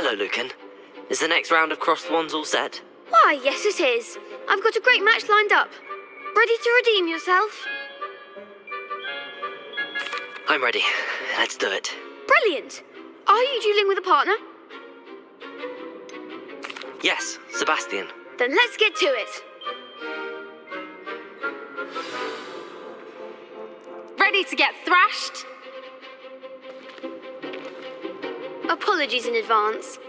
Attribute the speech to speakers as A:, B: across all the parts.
A: Hello, Lucan. Is the next round of Cross the Wands all set?
B: Why, yes it is. I've got a great match lined up. Ready to redeem yourself?
A: I'm ready. Let's do it.
B: Brilliant. Are you dueling with a partner?
A: Yes, Sebastian.
B: Then let's get to it. Ready to get thrashed? Apologies in advance.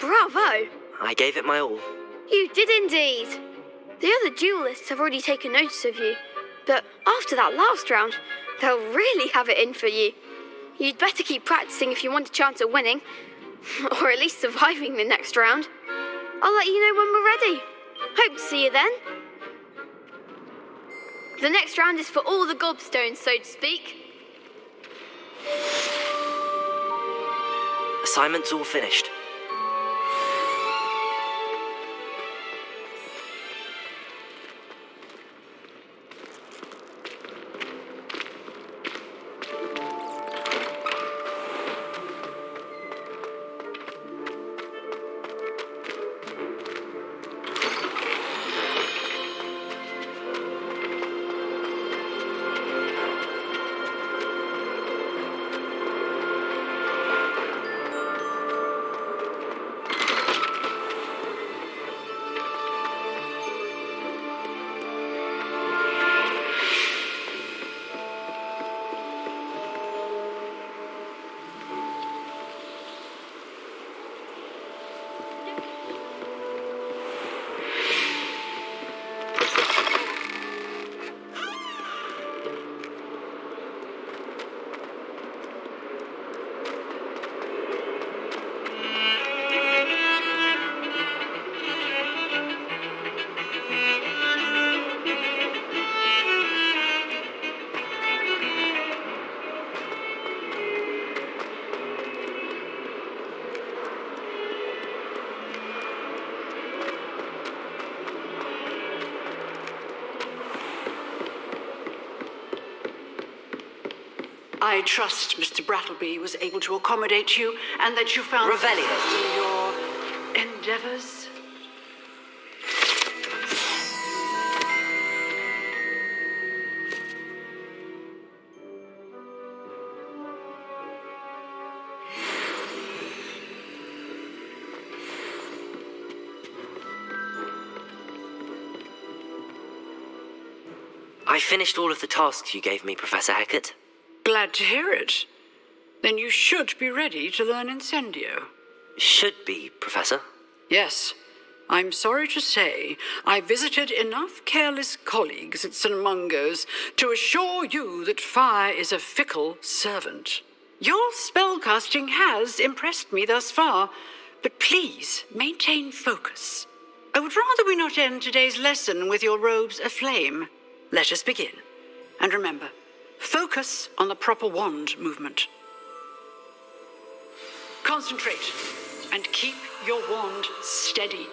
B: Bravo!
A: I gave it my all.
B: You did indeed. The other duelists have already taken notice of you, but after that last round, they'll really have it in for you. You'd better keep practicing if you want a chance at winning, or at least surviving the next round. I'll let you know when we're ready. Hope to see you then. The next round is for all the gobstones, so to speak.
A: Assignment's all finished.
C: I trust Mr. Brattleby was able to accommodate you and that you found
A: Revelio.
C: in your endeavors.
A: I finished all of the tasks you gave me, Professor Hecat.
C: Glad to hear it. Then you should be ready to learn Incendio.
A: Should be, Professor.
C: Yes. I'm sorry to say I visited enough careless colleagues at St. Mungo's to assure you that fire is a fickle servant. Your spellcasting has impressed me thus far, but please maintain focus. I would rather we not end today's lesson with your robes aflame. Let us begin. And remember, focus on the proper wand movement. Concentrate and keep your wand steady.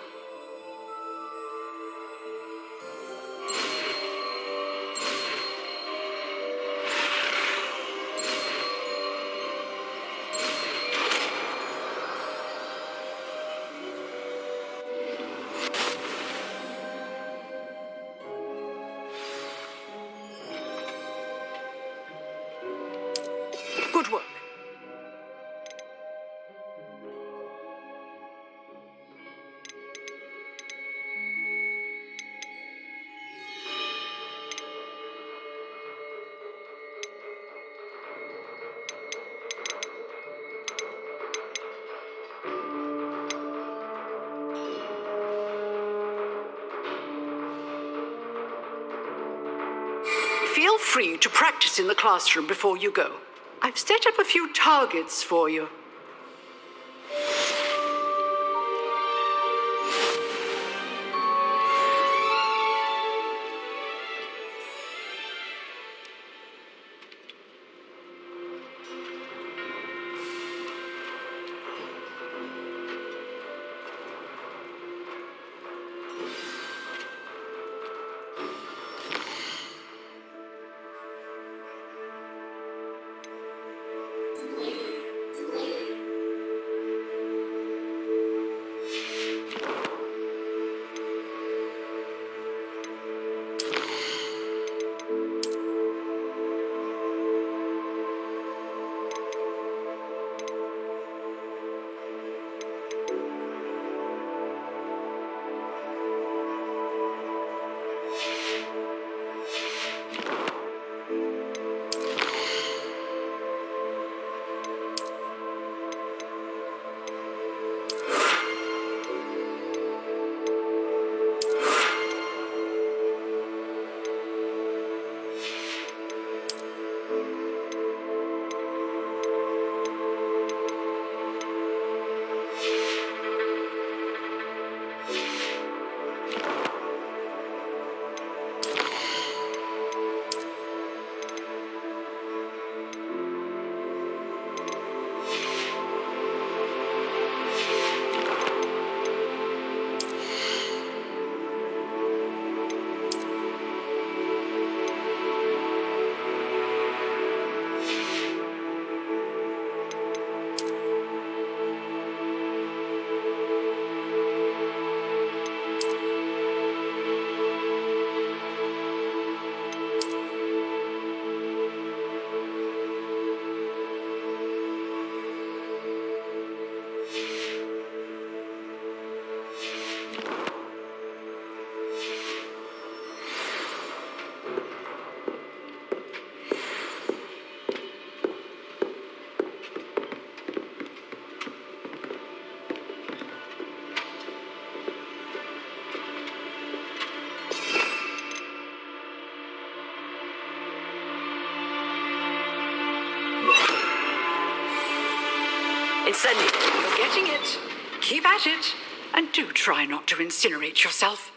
C: Good work. Feel free to practice in the classroom before you go. I've set up a few targets for you.
A: Incendio.
C: You're getting it. Keep at it. And do try not to incinerate yourself.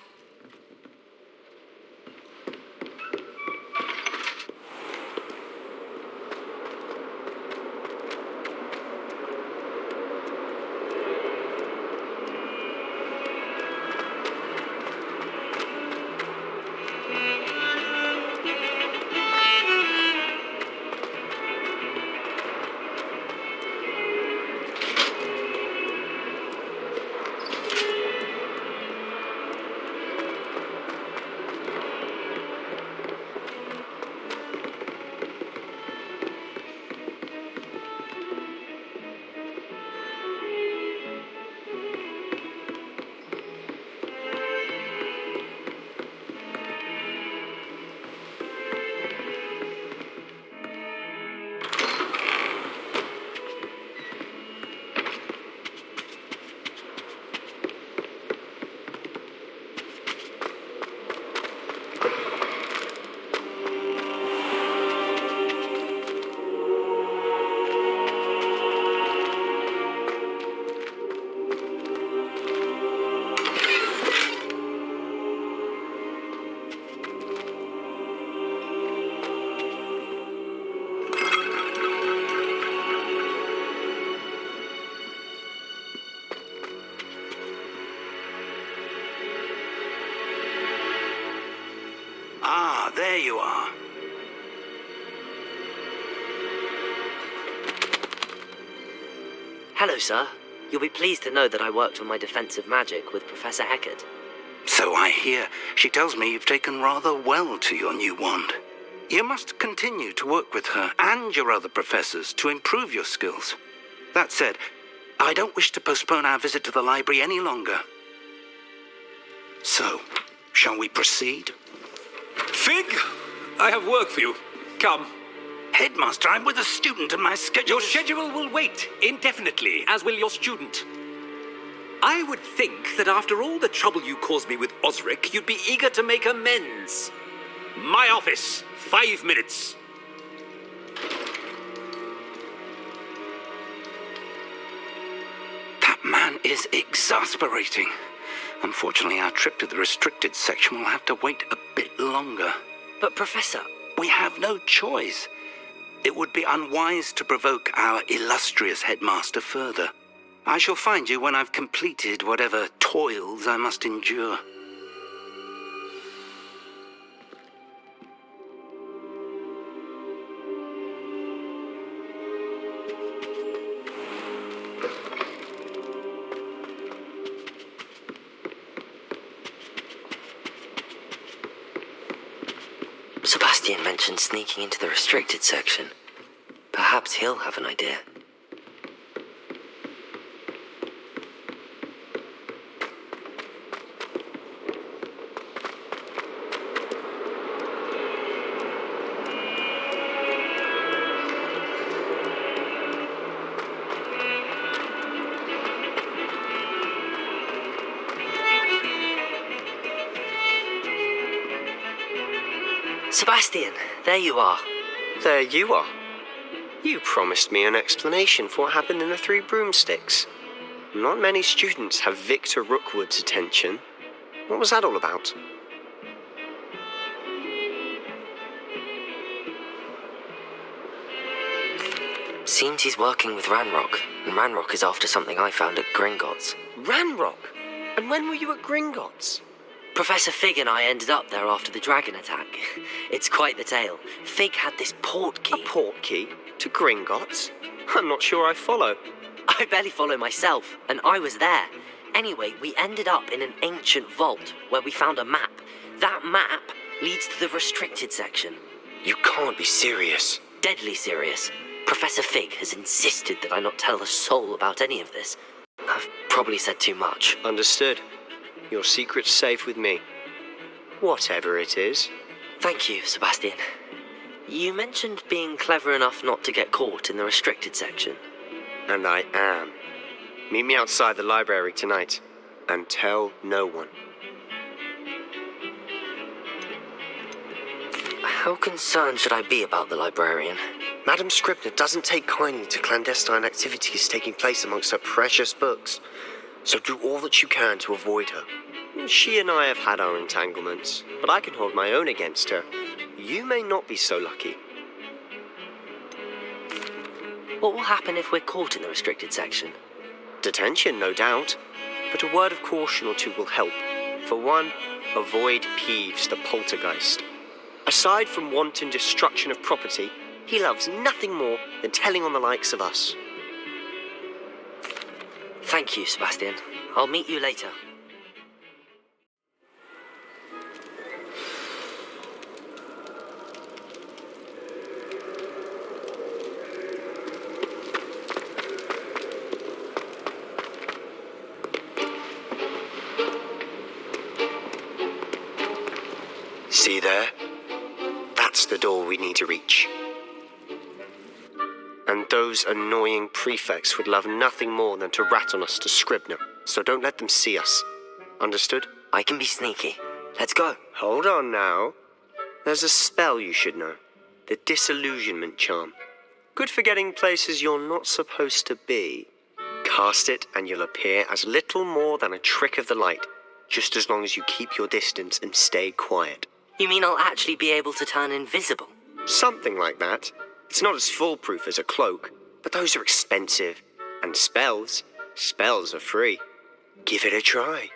D: There you are.
A: Hello, sir. You'll be pleased to know that I worked on my defensive magic with Professor Hecat.
D: So I hear. She tells me you've taken rather well to your new wand. You must continue to work with her and your other professors to improve your skills. That said, I don't wish to postpone our visit to the library any longer. So, shall we proceed?
E: Fig, I have work for you. Come.
D: Headmaster, I'm with a student and my schedule...
E: Your schedule will wait indefinitely, as will your student. I would think that after all the trouble you caused me with Osric, you'd be eager to make amends. My office, 5 minutes.
D: That man is exasperating. Unfortunately, our trip to the restricted section will have to wait a bit longer.
A: But, Professor,
D: We have no choice. It would be unwise to provoke our illustrious headmaster further. I shall find you when I've completed whatever toils I must endure.
A: Sebastian mentioned sneaking into the restricted section. Perhaps he'll have an idea. Sebastian, there you are.
F: There you are. You promised me an explanation for what happened in the Three Broomsticks. Not many students have Victor Rookwood's attention. What was that all about?
A: Seems he's working with Ranrock, and Ranrock is after something I found at Gringotts.
F: Ranrock? And when were you at Gringotts?
A: Professor Fig and I ended up there after the dragon attack. It's quite the tale. Fig had this port key.
F: A port key? To Gringotts? I'm not sure I follow.
A: I barely follow myself, and I was there. Anyway, we ended up in an ancient vault where we found a map. That map leads to the restricted section.
F: You can't be serious.
A: Deadly serious. Professor Fig has insisted that I not tell a soul about any of this. I've probably said too much.
F: Understood. Your secret's safe with me. Whatever it is.
A: Thank you, Sebastian. You mentioned being clever enough not to get caught in the restricted section.
F: And I am. Meet me outside the library tonight. And tell no one.
A: How concerned should I be about the librarian?
F: Madam Scribner doesn't take kindly to clandestine activities taking place amongst her precious books. So do all that you can to avoid her. She and I have had our entanglements, but I can hold my own against her. You may not be so lucky.
A: What will happen if we're caught in the restricted section?
F: Detention, no doubt. But a word of caution or two will help. For one, avoid Peeves, the poltergeist. Aside from wanton destruction of property, he loves nothing more than telling on the likes of us.
A: Thank you, Sebastian. I'll meet you later.
F: See there? That's the door we need to reach. And those annoying prefects would love nothing more than to rat on us to Scribner, so don't let them see us. Understood?
A: I can be sneaky. Let's go.
F: Hold on now. There's a spell you should know. The disillusionment charm. Good for getting places you're not supposed to be. Cast it and you'll appear as little more than a trick of the light, just as long as you keep your distance and stay quiet.
A: You mean I'll actually be able to turn invisible?
F: Something like that. It's not as foolproof as a cloak, but those are expensive. And spells are free. Give it a try.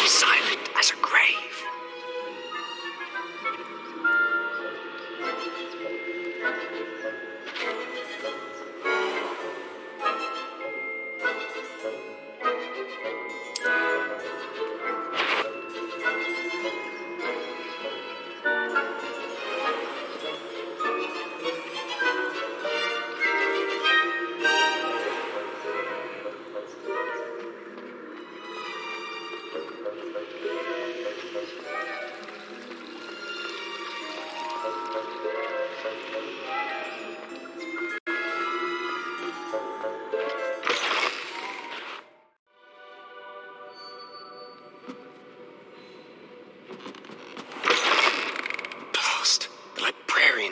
F: silent as a grave.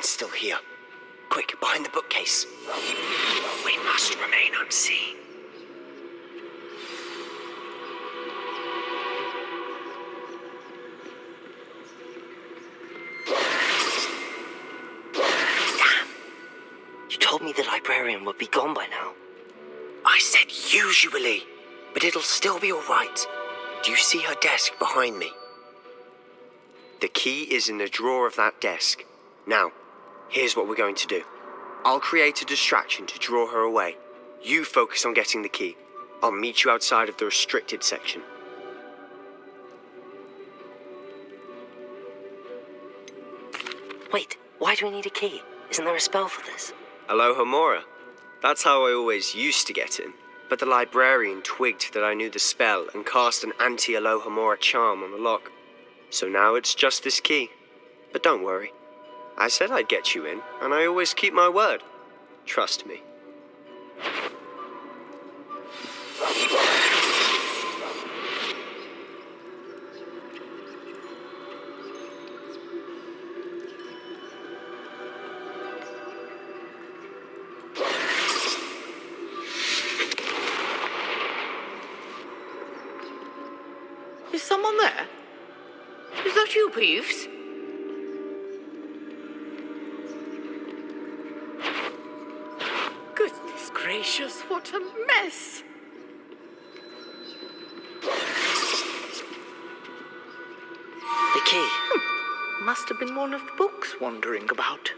F: Still here. Quick, behind the bookcase. We must remain unseen.
A: Damn! You told me the librarian would be gone by now.
F: I said usually, but it'll still be all right. Do you see her desk behind me? The key is in the drawer of that desk. Now, here's what we're going to do. I'll create a distraction to draw her away. You focus on getting the key. I'll meet you outside of the restricted section.
A: Wait, why do we need a key? Isn't there a spell for this?
F: Aloha Mora. That's how I always used to get in. But the librarian twigged that I knew the spell and cast an anti-Aloha Mora charm on the lock. So now it's just this key. But don't worry. I said I'd get you in, and I always keep my word. Trust me.
C: Is someone there? Is that you, Peeves? Goodness gracious, what a mess!
A: The key.
C: Must have been one of the books wandering about.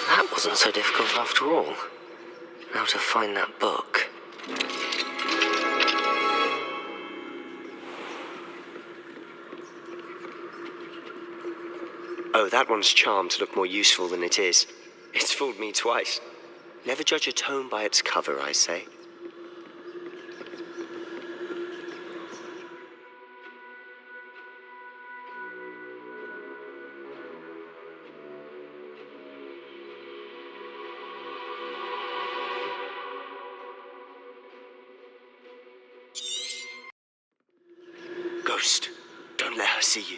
A: That wasn't so difficult after all. Now to find that book.
F: Oh, that one's charmed to look more useful than it is. It's fooled me twice. Never judge a tome by its cover, I say. Ghost, don't let her see you.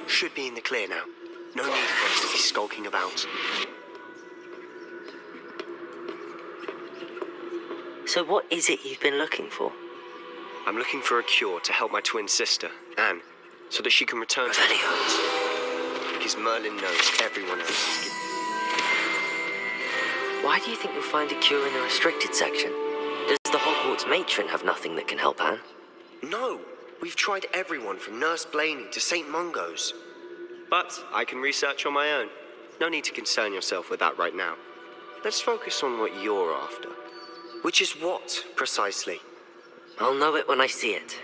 F: Should be in the clear now. No need for us to be skulking about.
A: So what is it you've been looking for?
F: I'm looking for a cure to help my twin sister, Anne, so that she can return to Hogwarts. Because Merlin knows everyone else is given.
A: Why do you think you'll find a cure in the restricted section? Does the Hogwarts matron have nothing that can help Anne?
F: No, we've tried everyone from Nurse Blaney to St. Mungo's. But I can research on my own. No need to concern yourself with that right now. Let's focus on what you're after. Which is what, precisely?
A: I'll know it when I see it.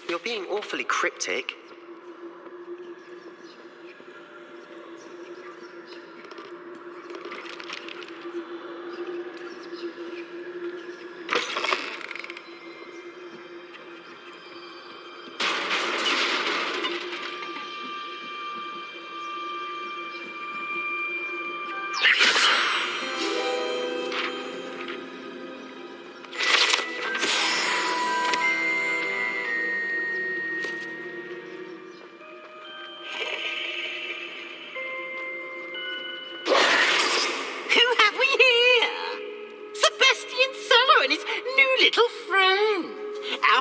F: You're being awfully cryptic.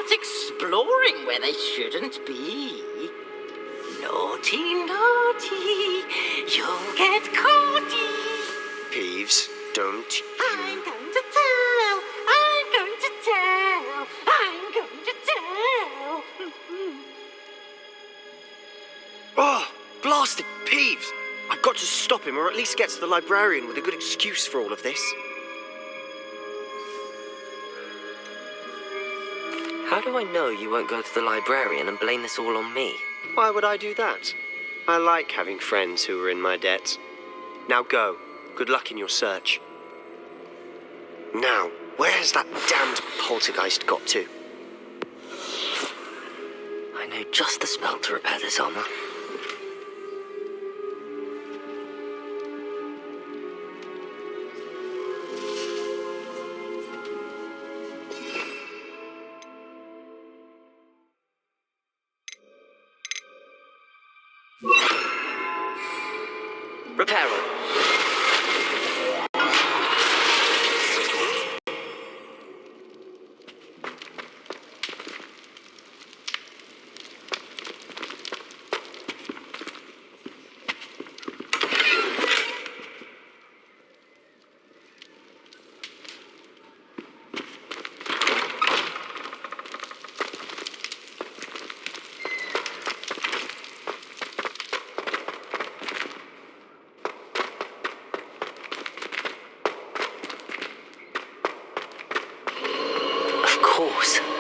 G: Exploring where they shouldn't be. Naughty, naughty, you'll get caughty.
F: Peeves, don't you...
G: I'm going to tell, I'm going to tell, I'm going to tell.
F: Oh, blasted Peeves! I've got to stop him, or at least get to the librarian with a good excuse for all of this.
A: How do I know you won't go to the librarian and blame this all on me?
F: Why would I do that? I like having friends who are in my debt. Now go. Good luck in your search. Now, where's that damned poltergeist got to?
A: I know just the spell to repair this armor. Reparo.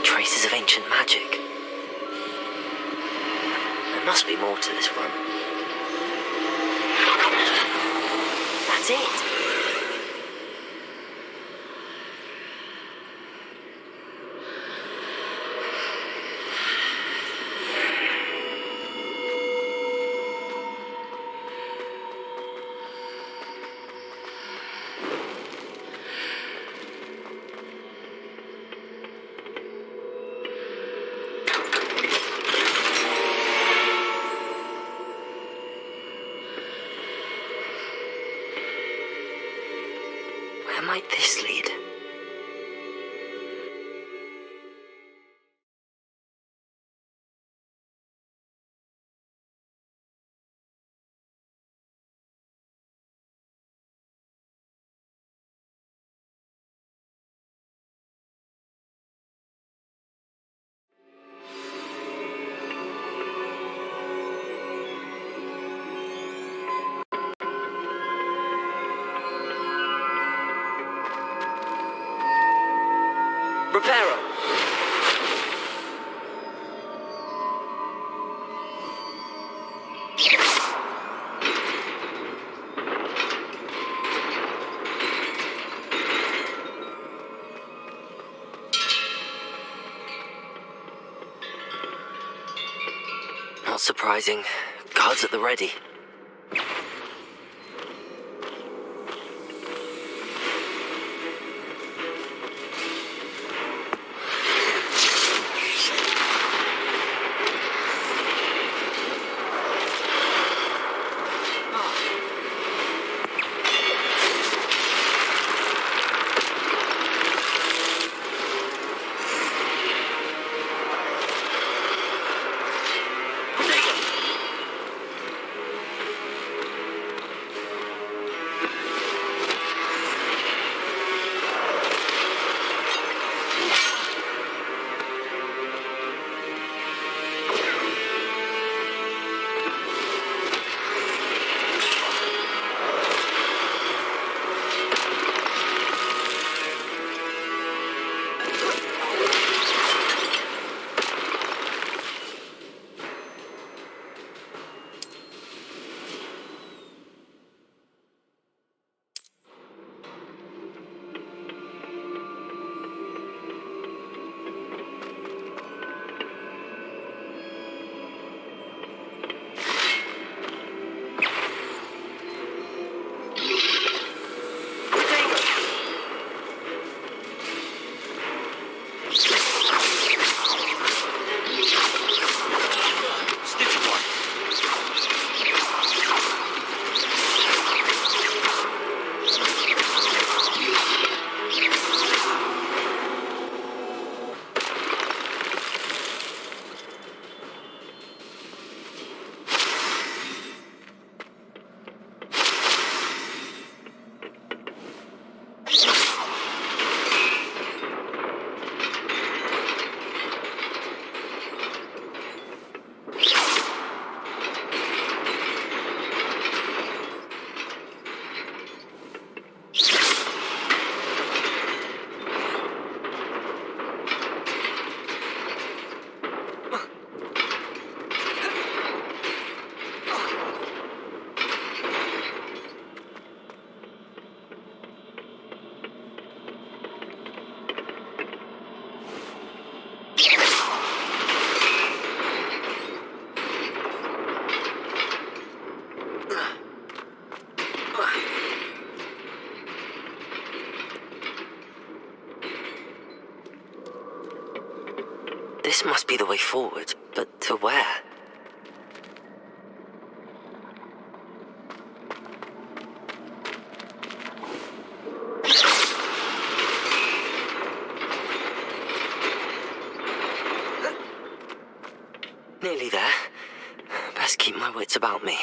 A: Traces of ancient magic. There must be more to this room. That's it. Where might this lead? Reparo. Not surprising. Guards at the ready. This must be the way forward, but to where? Nearly there. Best keep my wits about me.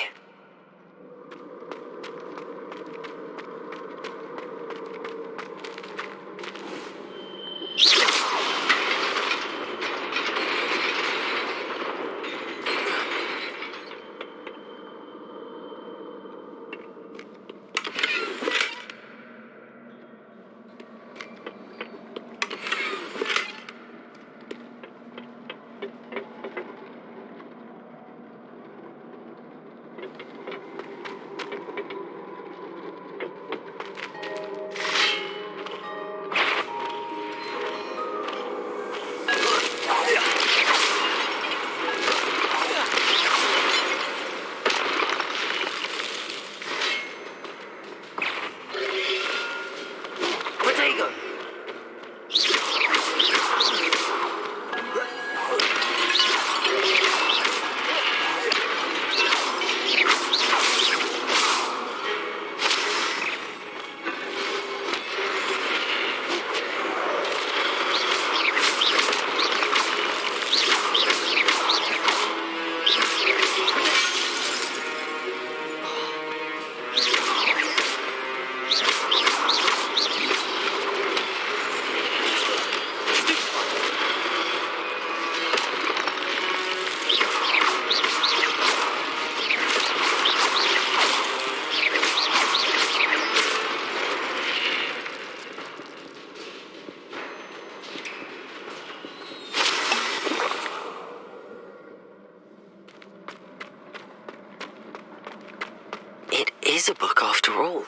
A: It is a book after all.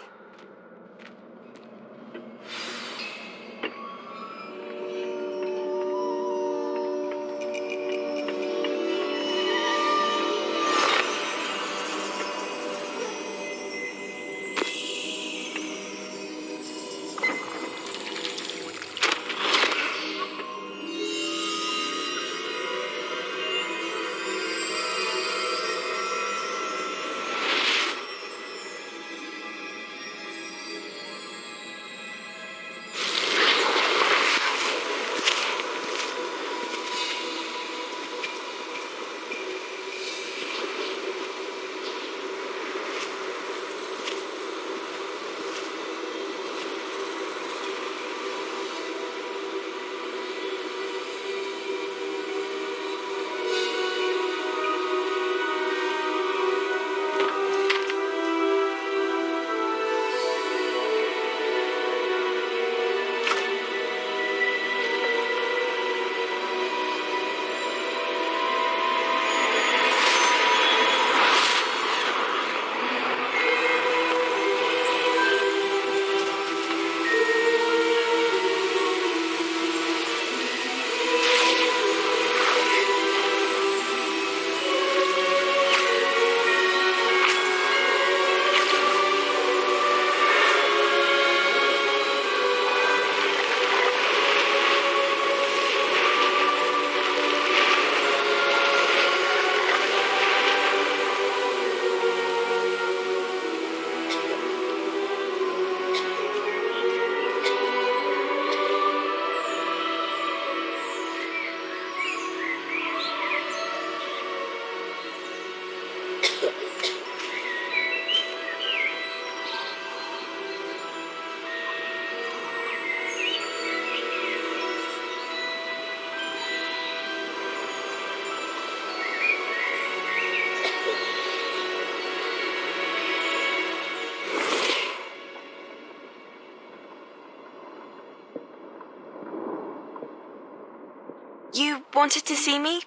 H: You wanted to see me?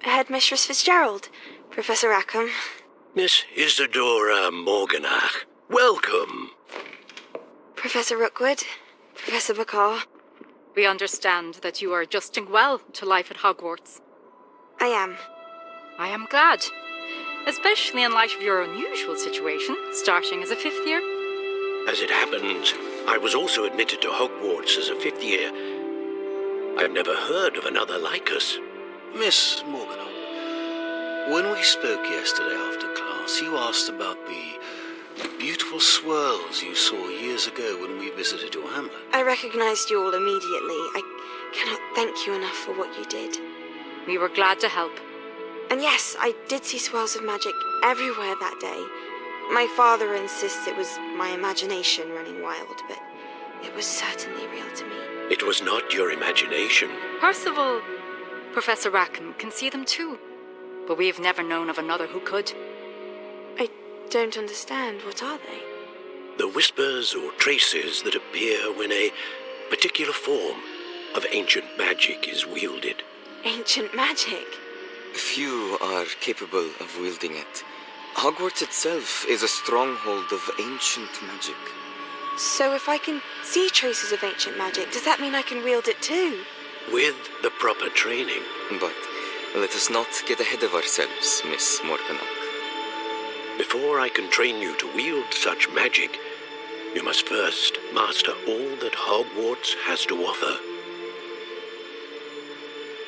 H: Headmistress Fitzgerald, Professor Rackham.
I: Miss Isadora Morganach, welcome.
H: Professor Rookwood, Professor Bakar.
J: We understand that you are adjusting well to life at Hogwarts.
H: I am.
J: I am glad, especially in light of your unusual situation, starting as a fifth year.
I: As it happens, I was also admitted to Hogwarts as a fifth year. I've never heard of another like us. Miss Morgan, when we spoke yesterday after class, you asked about the beautiful swirls you saw years ago when we visited your hamlet.
H: I recognized you all immediately. I cannot thank you enough for what you did.
J: We were glad to help.
H: And yes, I did see swirls of magic everywhere that day. My father insists it was my imagination running wild, but it was certainly real to me.
I: It was not your imagination.
J: Percival, Professor Rackham can see them too. But we've never known of another who could.
H: I don't understand. What are they?
I: The whispers or traces that appear when a particular form of ancient magic is wielded.
H: Ancient magic?
K: Few are capable of wielding it. Hogwarts itself is a stronghold of ancient magic.
H: So if I can see traces of ancient magic, does that mean I can wield it too?
I: With the proper training.
K: But let us not get ahead of ourselves, Miss Morgan.
I: Before I can train you to wield such magic, you must first master all that Hogwarts has to offer.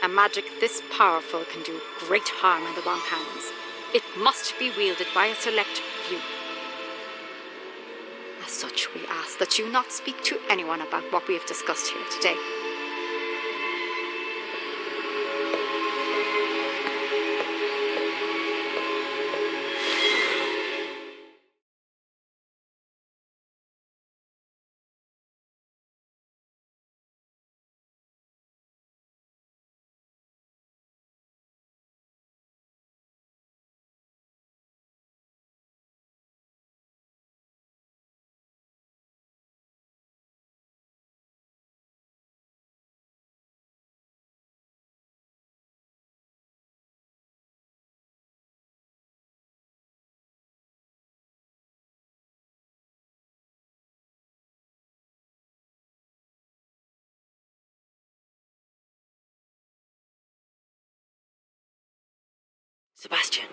J: A magic this powerful can do great harm in the wrong hands. It must be wielded by a select few. As such, we ask that you not speak to anyone about what we have discussed here today.
A: Sebastian.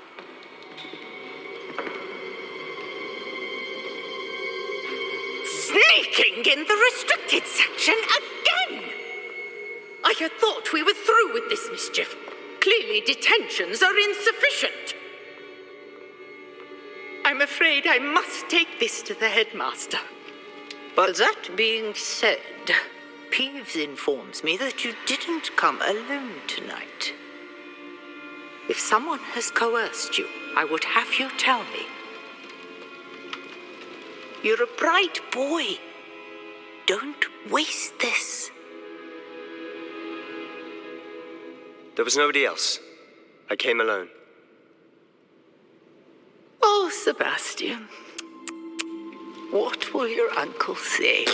G: Sneaking in the restricted section again! I had thought we were through with this mischief. Clearly detentions are insufficient. I'm afraid I must take this to the headmaster.
L: But that being said, Peeves informs me that you didn't come alone tonight. If someone has coerced you, I would have you tell me. You're a bright boy. Don't waste this.
F: There was nobody else. I came alone.
L: Oh, Sebastian. What will your uncle say?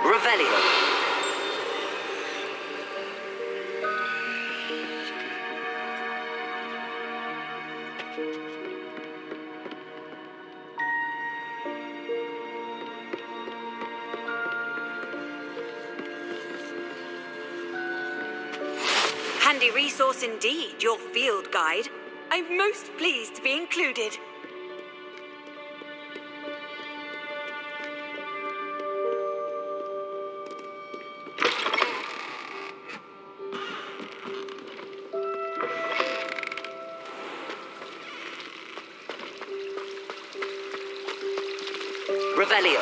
A: Revelio.
M: Handy resource indeed, your field guide. I'm most pleased to be included.
A: Revelio.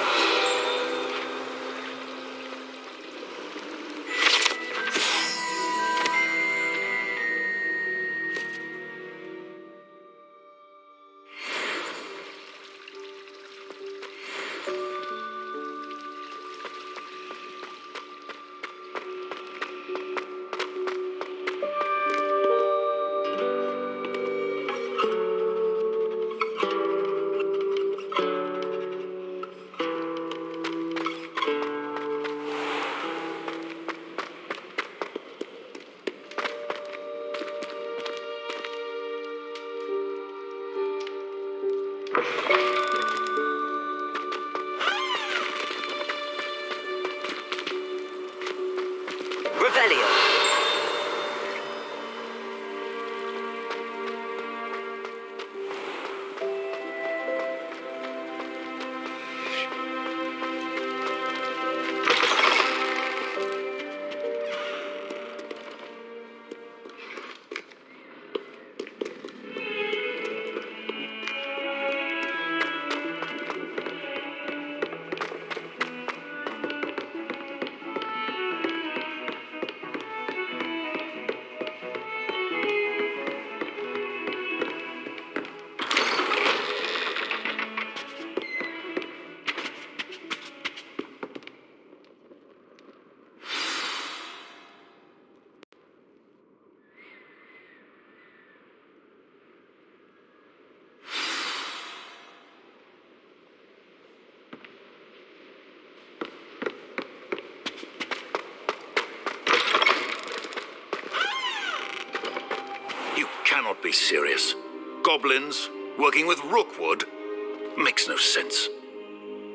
A: Revelio.
I: Cannot be serious. Goblins working with Rookwood makes no sense.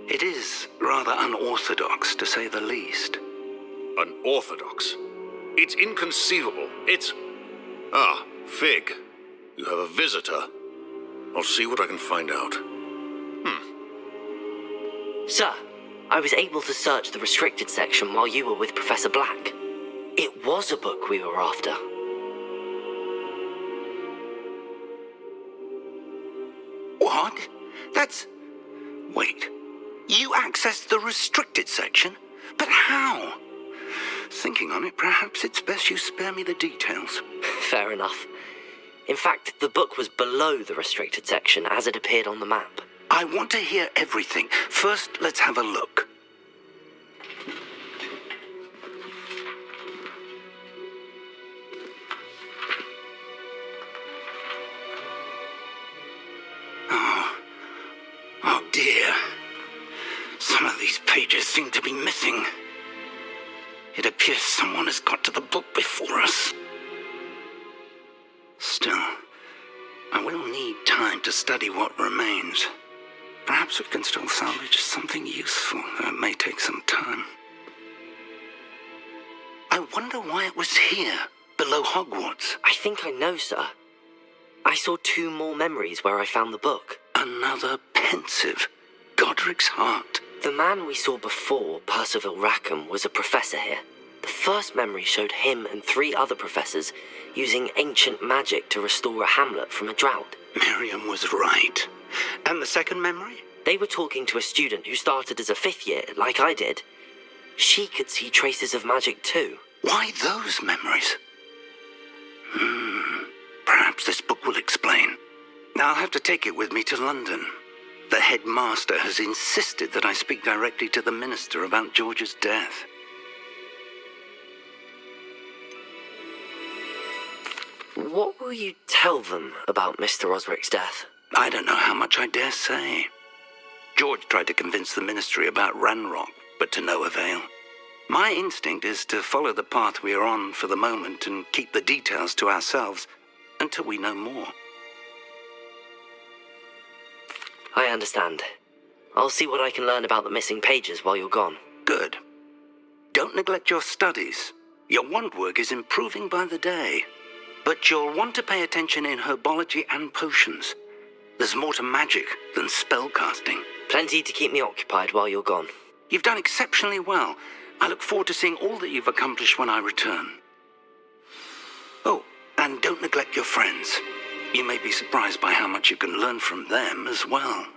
D: It is rather unorthodox, to say the least.
I: Unorthodox? It's inconceivable. It's... Ah, Fig. You have a visitor. I'll see what I can find out.
A: Sir, I was able to search the restricted section while you were with Professor Black. It was a book we were after.
D: What? That's... Wait. You accessed the restricted section? But how? Thinking on it, perhaps it's best you spare me the details.
A: Fair enough. In fact, the book was below the restricted section as it appeared on the map.
D: I want to hear everything. First, let's have a look. Oh dear. Some of these pages seem to be missing. It appears someone has got to the book before us. Still, I will need time to study what remains. Perhaps we can still salvage something useful, though it may take some time. I wonder why it was here, below Hogwarts.
A: I think I know, sir. I saw 2 more memories where I found the book.
D: Another pensive Godric's heart.
A: The man we saw before, Percival Rackham, was a professor here. The first memory showed him and 3 other professors using ancient magic to restore a hamlet from a drought.
D: Miriam was right. And the second memory?
A: They were talking to a student who started as a 5th year, like I did. She could see traces of magic too.
D: Why those memories? Perhaps this book will explain. I'll have to take it with me to London. The headmaster has insisted that I speak directly to the minister about George's death.
A: What will you tell them about Mr. Osric's death?
D: I don't know how much I dare say. George tried to convince the ministry about Ranrock, but to no avail. My instinct is to follow the path we are on for the moment and keep the details to ourselves until we know more.
A: I understand. I'll see what I can learn about the missing pages while you're gone.
D: Good. Don't neglect your studies. Your wand work is improving by the day. But you'll want to pay attention in herbology and potions. There's more to magic than spellcasting.
A: Plenty to keep me occupied while you're gone.
D: You've done exceptionally well. I look forward to seeing all that you've accomplished when I return. Oh, and don't neglect your friends. You may be surprised by how much you can learn from them as well.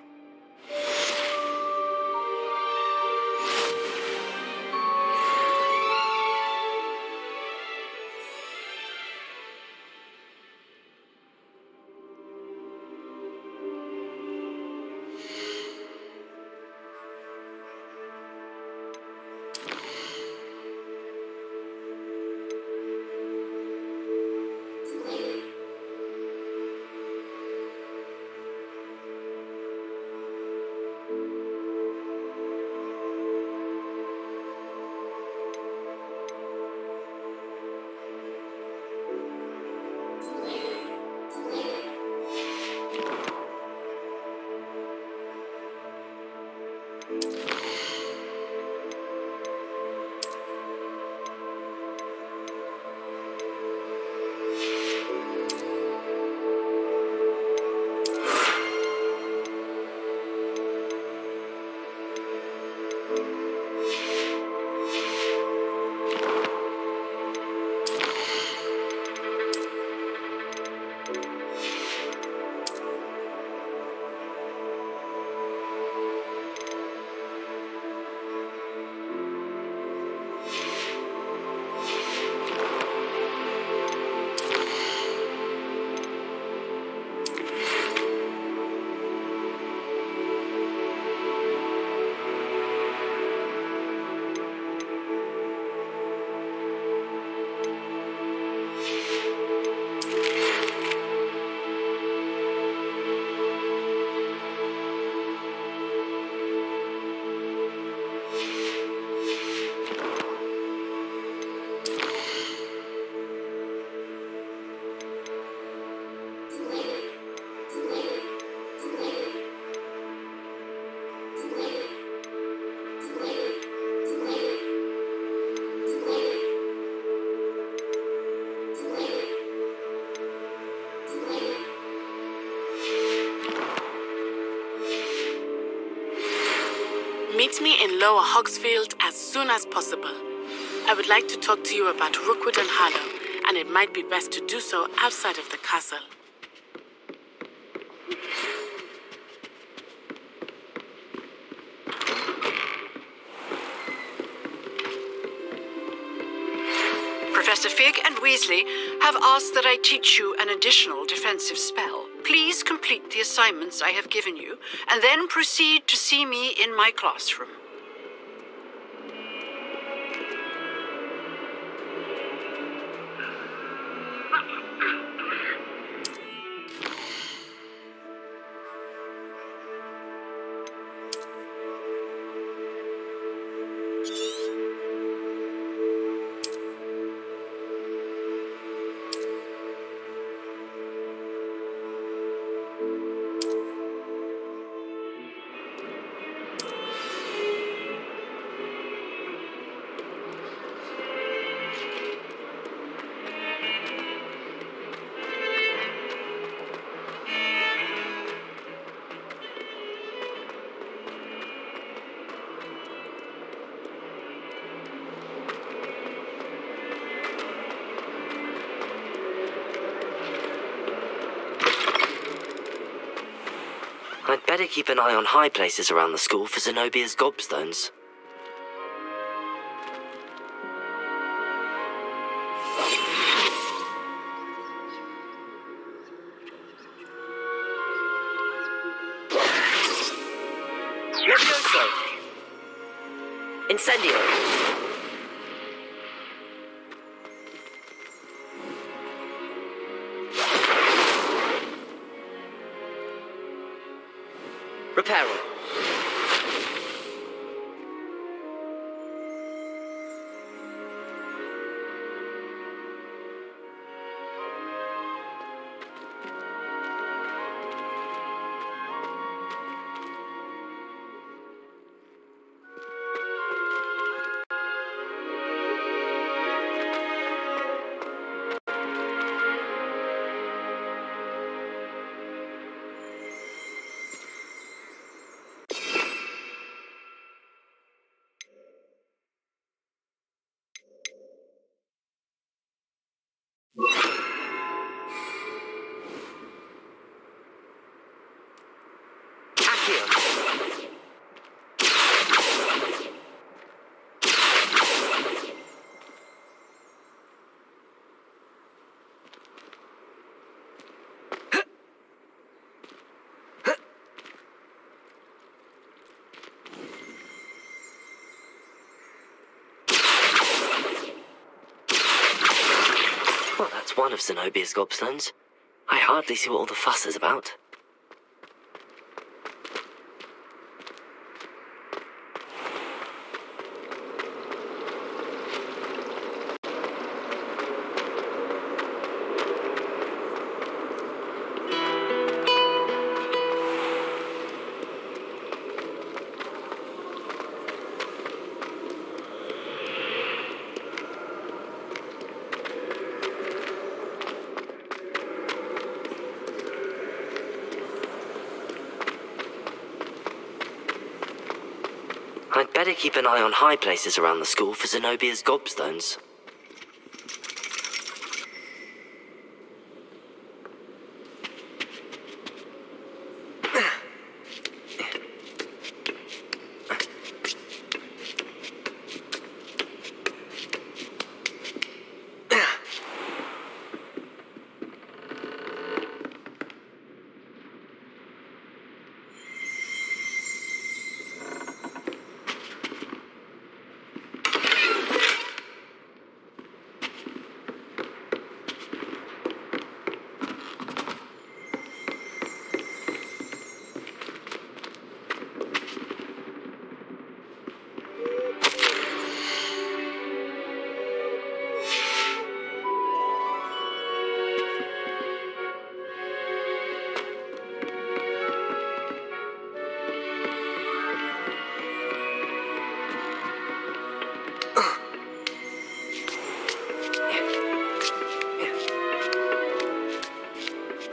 N: Lower Hogsfield as soon as possible. I would like to talk to you about Rookwood and Harlow, and it might be best to do so outside of the castle.
C: Professor Fig and Weasley have asked that I teach you an additional defensive spell. Please complete the assignments I have given you, and then proceed to see me in my classroom.
A: I'd better keep an eye on high places around the school for Zenobia's gobstones.
F: Levioso! Incendio! Reparo.
A: Well, that's one of Zenobia's gobstones. I hardly see what all the fuss is about. I'd better keep an eye on high places around the school for Zenobia's gobstones.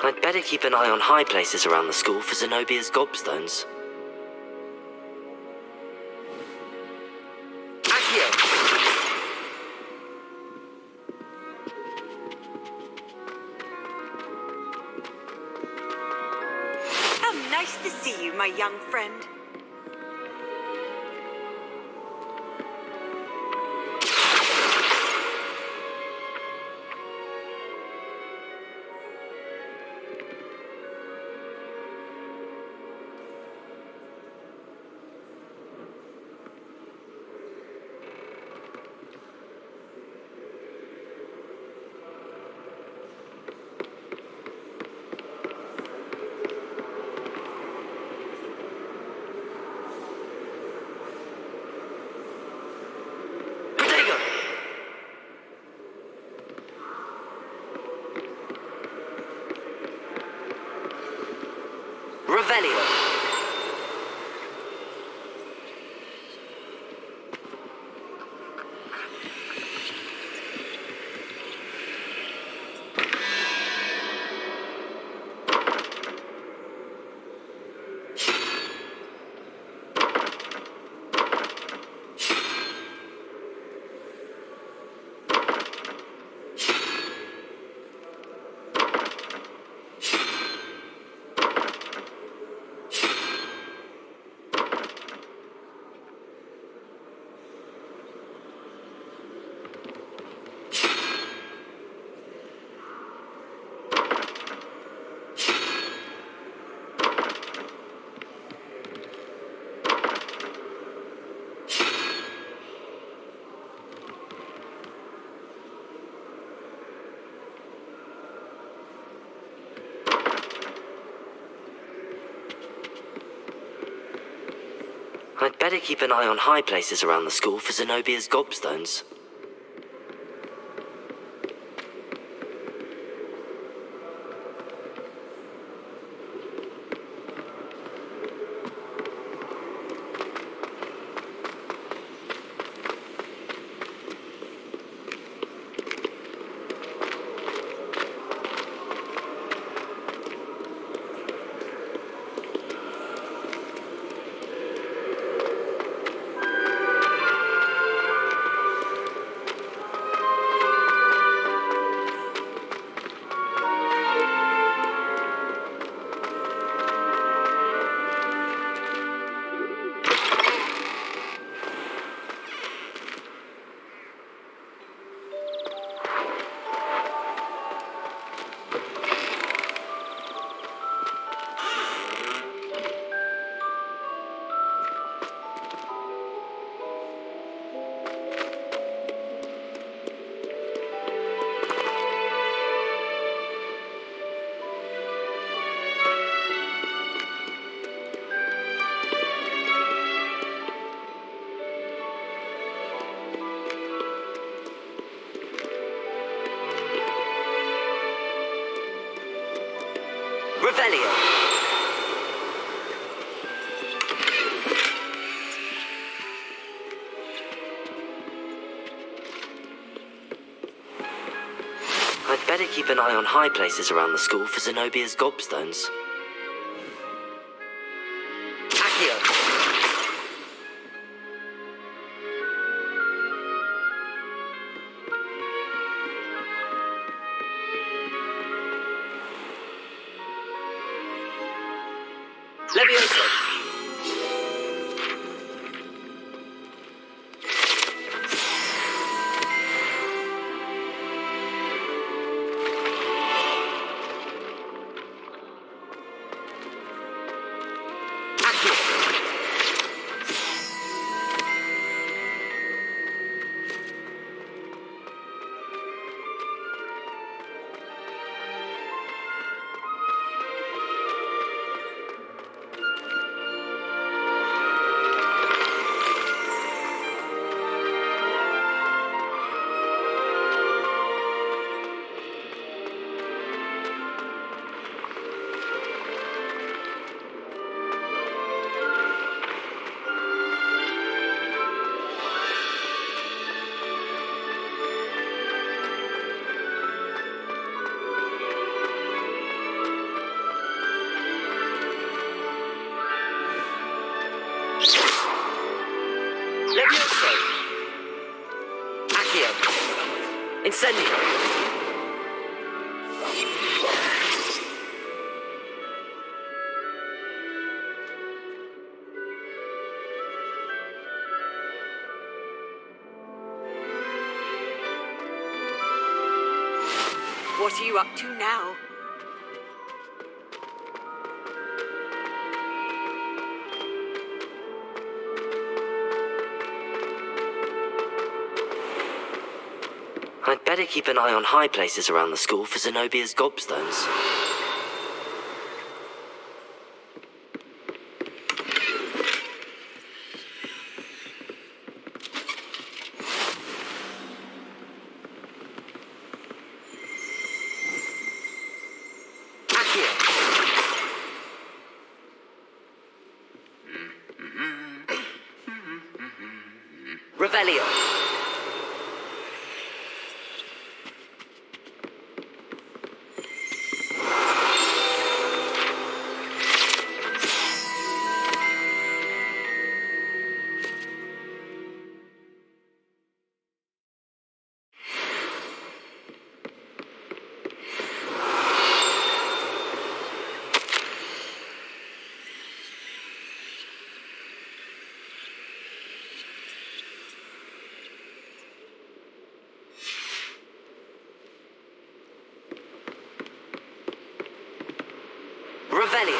A: I'd better keep an eye on high places around the school for Zenobia's gobstones.
M: Nice to see you, my young friend.
A: Revelio. I'd better keep an eye on high places around the school for Zenobia's gobstones. Revelio. I'd better keep an eye on high places around the school for Zenobia's gobstones. Accio. Levioso. Levioso. Accio. Incendio.
M: What are you up to now?
A: I'd better keep an eye on high places around the school for Zenobia's gobstones. Revelio. Revelio.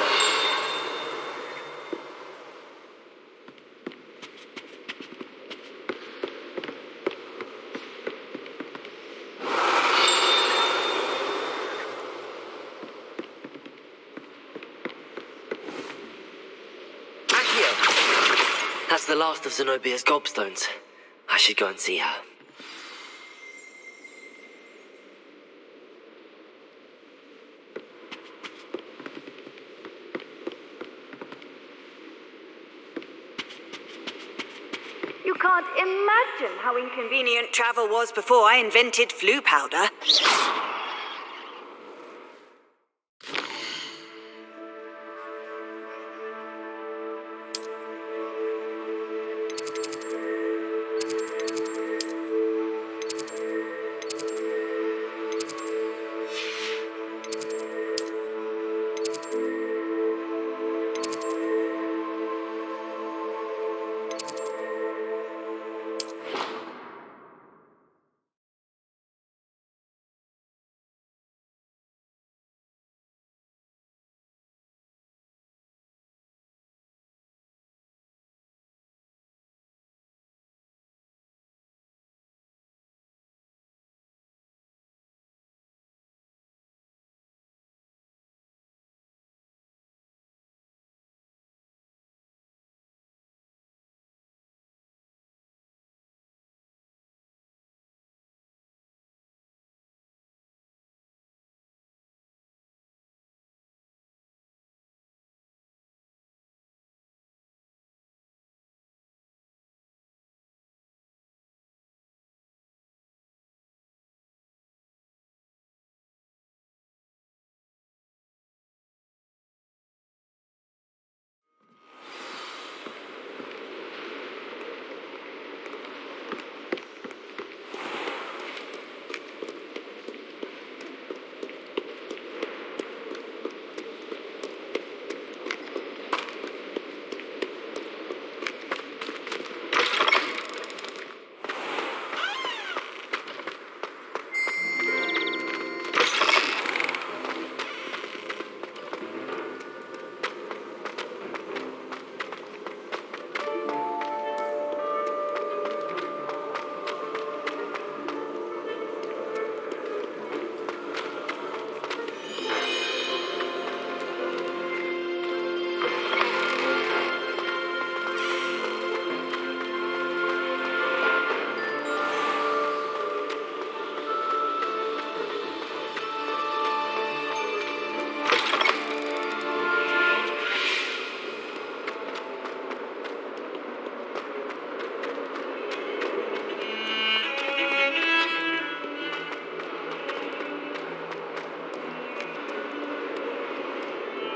A: That's the last of Zenobia's gobstones. I should go and see her.
M: You can't imagine how inconvenient travel was before I invented flu powder.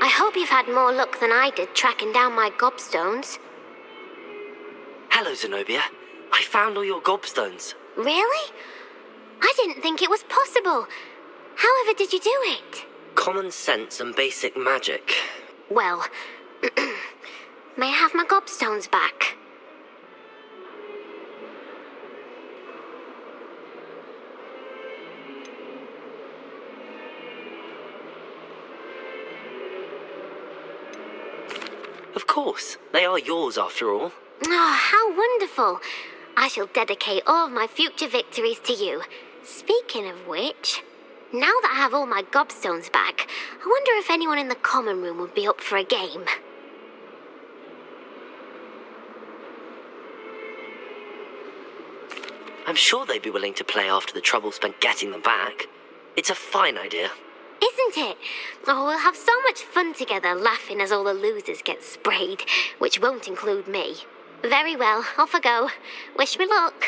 O: I hope you've had more luck than I did tracking down my gobstones.
A: Hello, Zenobia. I found all your gobstones.
O: Really? I didn't think it was possible. However did you do it?
A: Common sense and basic magic.
O: Well, may I have my gobstones back?
A: Of course, they are yours after all.
O: Oh, how wonderful. I shall dedicate all of my future victories to you. Speaking of which, now that I have all my gobstones back, I wonder if anyone in the common room would be up for a game.
A: I'm sure they'd be willing to play after the trouble spent getting them back. It's a fine idea.
O: Isn't it? Oh, we'll have so much fun together laughing as all the losers get sprayed, which won't include me. Very well, off I go. Wish me luck.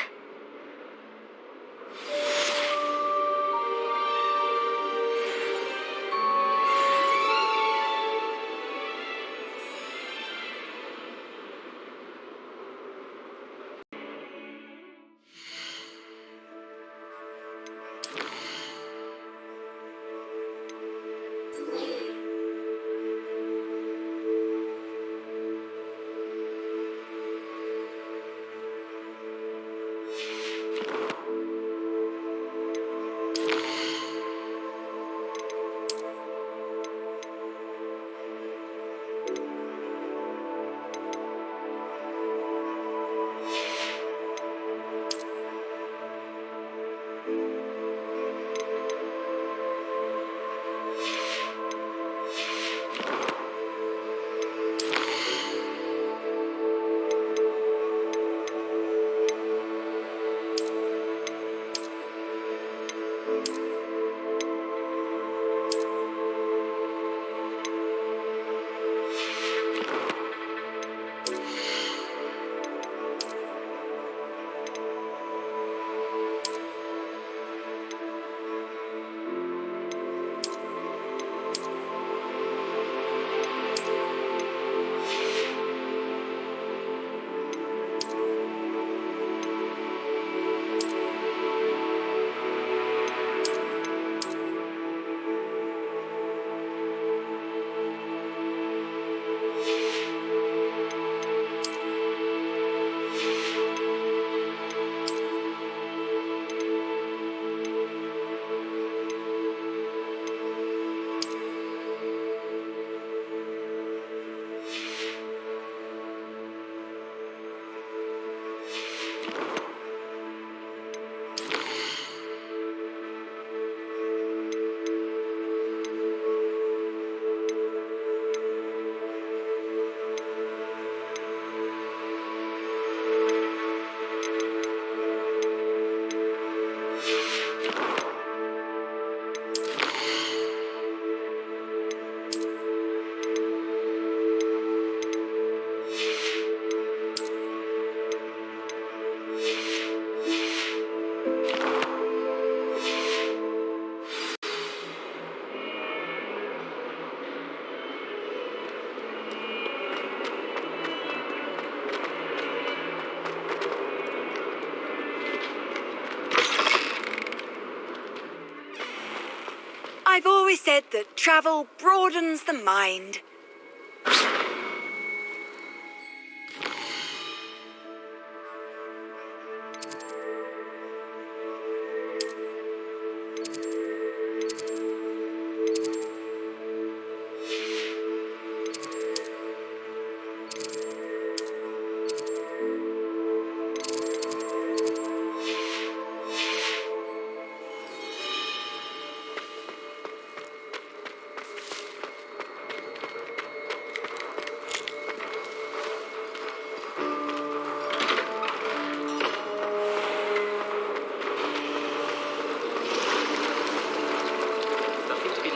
M: I've always said that travel broadens the mind.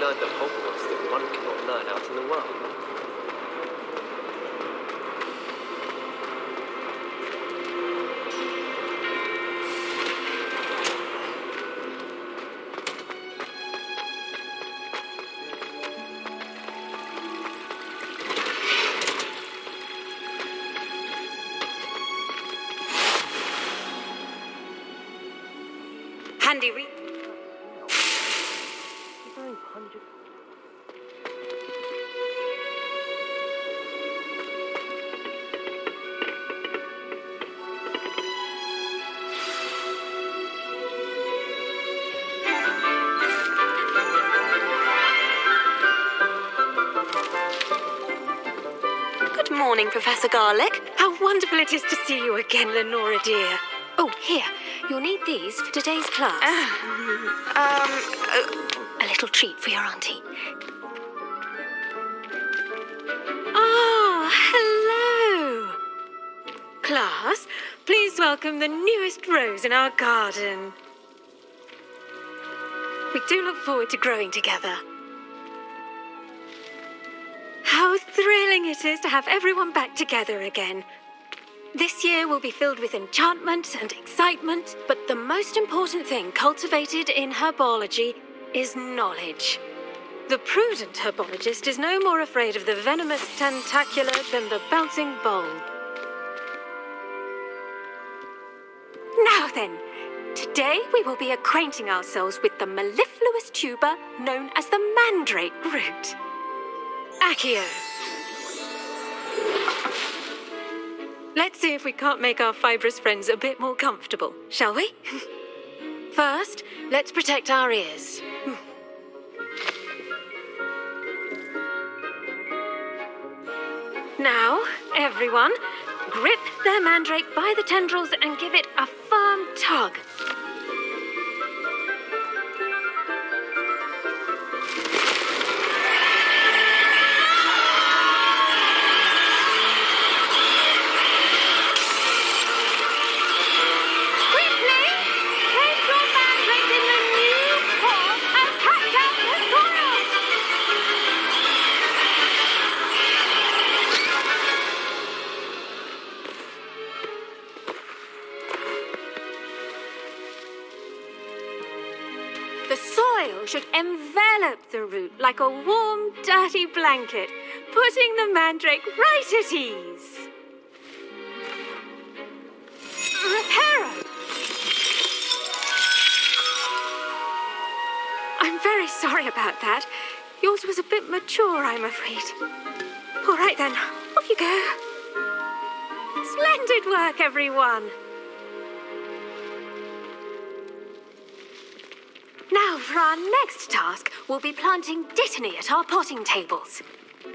F: Learned at Hogwarts that one cannot learn out in the world.
M: Handy read.
P: morning, Professor Garlick. How wonderful it is to see you again, Lenora dear.
J: Oh, here. You'll need these for today's class. A little treat for your auntie.
P: Ah, hello. Class, please welcome the newest rose in our garden. We do look forward to growing together. How thrilling it is to have everyone back together again. This year will be filled with enchantment and excitement, but the most important thing cultivated in herbology is knowledge. The prudent herbologist is no more afraid of the venomous tentacula than the bouncing bulb. Now then, today we will be acquainting ourselves with the mellifluous tuber known as the mandrake root. Accio. Let's see if we can't make our fibrous friends a bit more comfortable, shall we? First, let's protect our ears. Now, everyone, grip their mandrake by the tendrils and give it a firm tug. The soil should envelop the root like a warm, dirty blanket, putting the mandrake right at ease. Reparo! I'm very sorry about that. Yours was a bit mature, I'm afraid. All right then, off you go. Splendid work, everyone. Now, for our next task, we'll be planting dittany at our potting tables.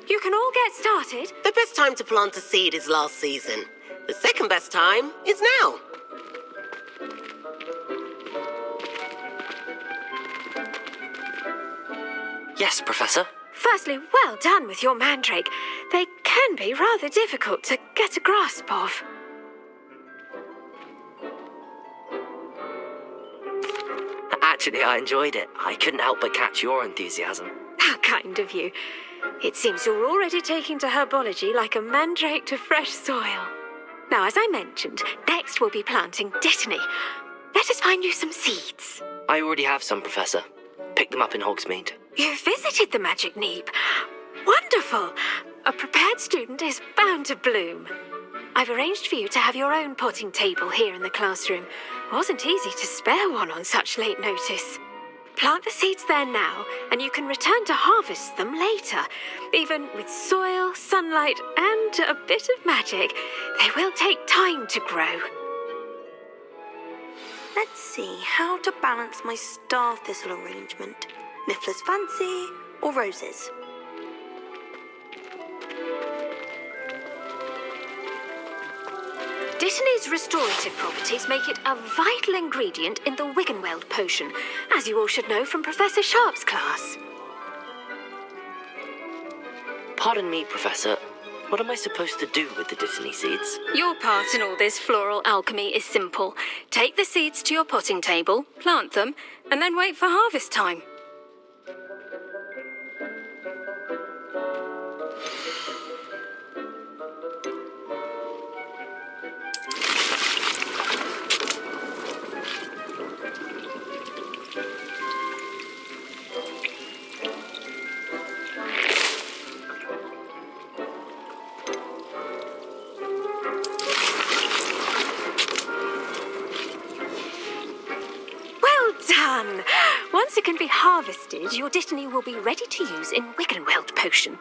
P: You can all get started.
Q: The best time to plant a seed is last season. The second best time is now.
A: Yes, Professor.
P: Firstly, well done with your mandrake. They can be rather difficult to get a grasp of.
A: Actually, I enjoyed it. I couldn't help but catch your enthusiasm.
P: How kind of you. It seems you're already taking to herbology like a mandrake to fresh soil. Now, as I mentioned, next we'll be planting dittany. Let us find you some seeds.
A: I already have some, Professor. Picked them up in Hogsmeade.
P: You visited the Magic Neep. Wonderful. A prepared student is bound to bloom. I've arranged for you to have your own potting table here in the classroom. Wasn't easy to spare one on such late notice. Plant the seeds there now, and you can return to harvest them later. Even with soil, sunlight, and a bit of magic, they will take time to grow.
H: Let's see how to balance my star thistle arrangement. Niffler's fancy or roses?
P: Dittany's restorative properties make it a vital ingredient in the Wiggenweld potion, as you all should know from Professor Sharp's class.
A: Pardon me, Professor. What am I supposed to do with the dittany seeds?
J: Your part in all this floral alchemy is simple. Take the seeds to your potting table, plant them, and then wait for harvest time.
P: Once it can be harvested, your dittany will be ready to use in Wiggenweld potion.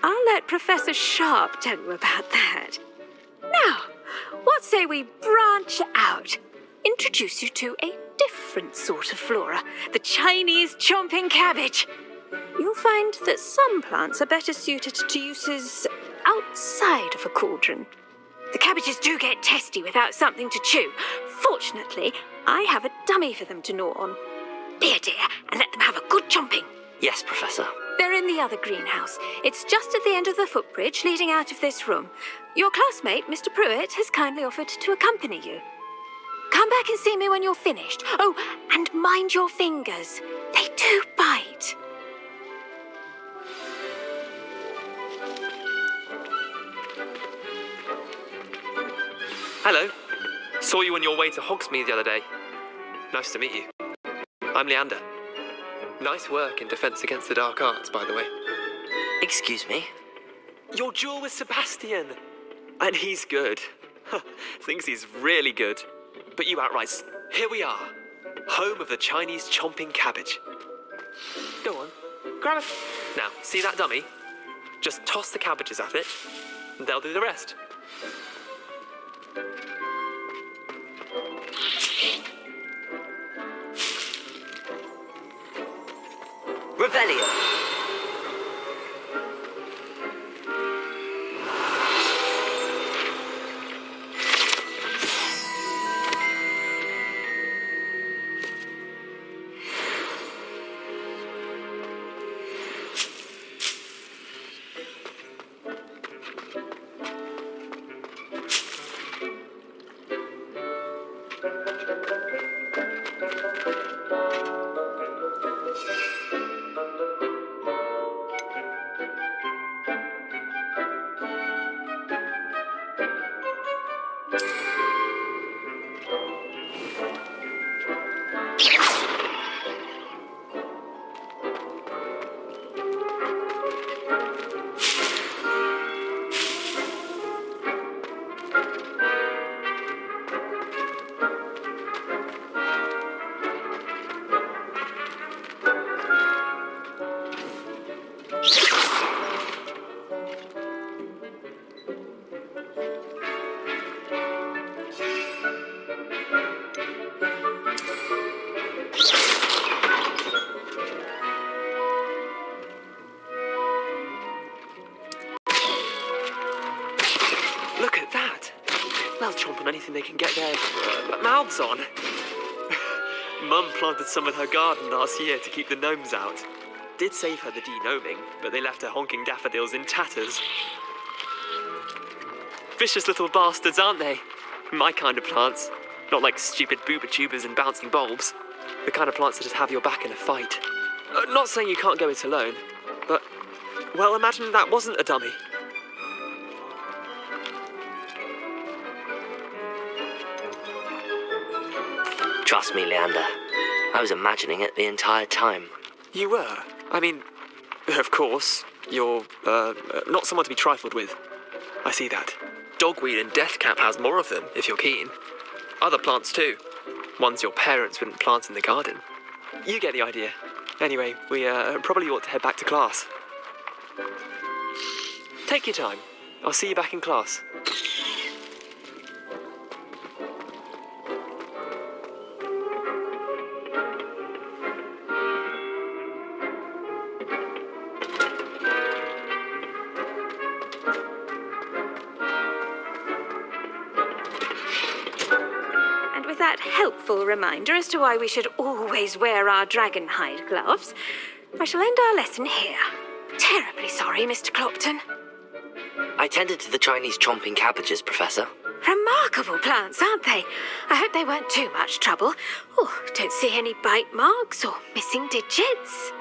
P: I'll let Professor Sharp tell you about that. Now, what say we branch out? Introduce you to a different sort of flora, the Chinese chomping cabbage. You'll find that some plants are better suited to uses outside of a cauldron. The cabbages do get testy without something to chew. Fortunately, I have a dummy for them to gnaw on. Be a dear and let them have a good chomping.
A: Yes, Professor.
P: They're in the other greenhouse. It's just at the end of the footbridge leading out of this room. Your classmate, Mr. Pruitt, has kindly offered to accompany you. Come back and see me when you're finished. Oh, and mind your fingers. They do bite.
R: Hello. Saw you on your way to Hogsmeade the other day. Nice to meet you. I'm Leander. Nice work in Defense Against the Dark Arts, by the way.
A: Excuse me?
R: Your duel with Sebastian. And he's good. Thinks he's really good. But you outright. Here we are. Home of the Chinese chomping cabbage. Go on. Grab it. Now, see that dummy? Just toss the cabbages at it, and they'll do the rest.
A: Revelio.
R: Look at that. They'll chomp on anything they can get their mouths on. Mum planted some in her garden last year to keep the gnomes out. Did save her the de-gnoming, but they left her honking daffodils in tatters. Vicious little bastards, aren't they? My kind of plants. Not like stupid booba tubers and bouncing bulbs. The kind of plants that just have your back in a fight. Not saying you can't go it alone, but, well, imagine that wasn't a dummy.
A: Trust me, Leander. I was imagining it the entire time.
R: You were? I mean, of course, you're, not someone to be trifled with. I see that. Dogweed and deathcap has more of them, if you're keen. Other plants too. Ones your parents wouldn't plant in the garden. You get the idea. Anyway, we probably ought to head back to class. Take your time. I'll see you back in class.
P: That helpful reminder as to why we should always wear our dragon hide gloves, I shall end our lesson here. Terribly sorry, Mr. Clopton.
A: I tended to the Chinese chomping cabbages, Professor.
P: Remarkable plants, aren't they? I hope they weren't too much trouble. Oh, don't see any bite marks or missing digits.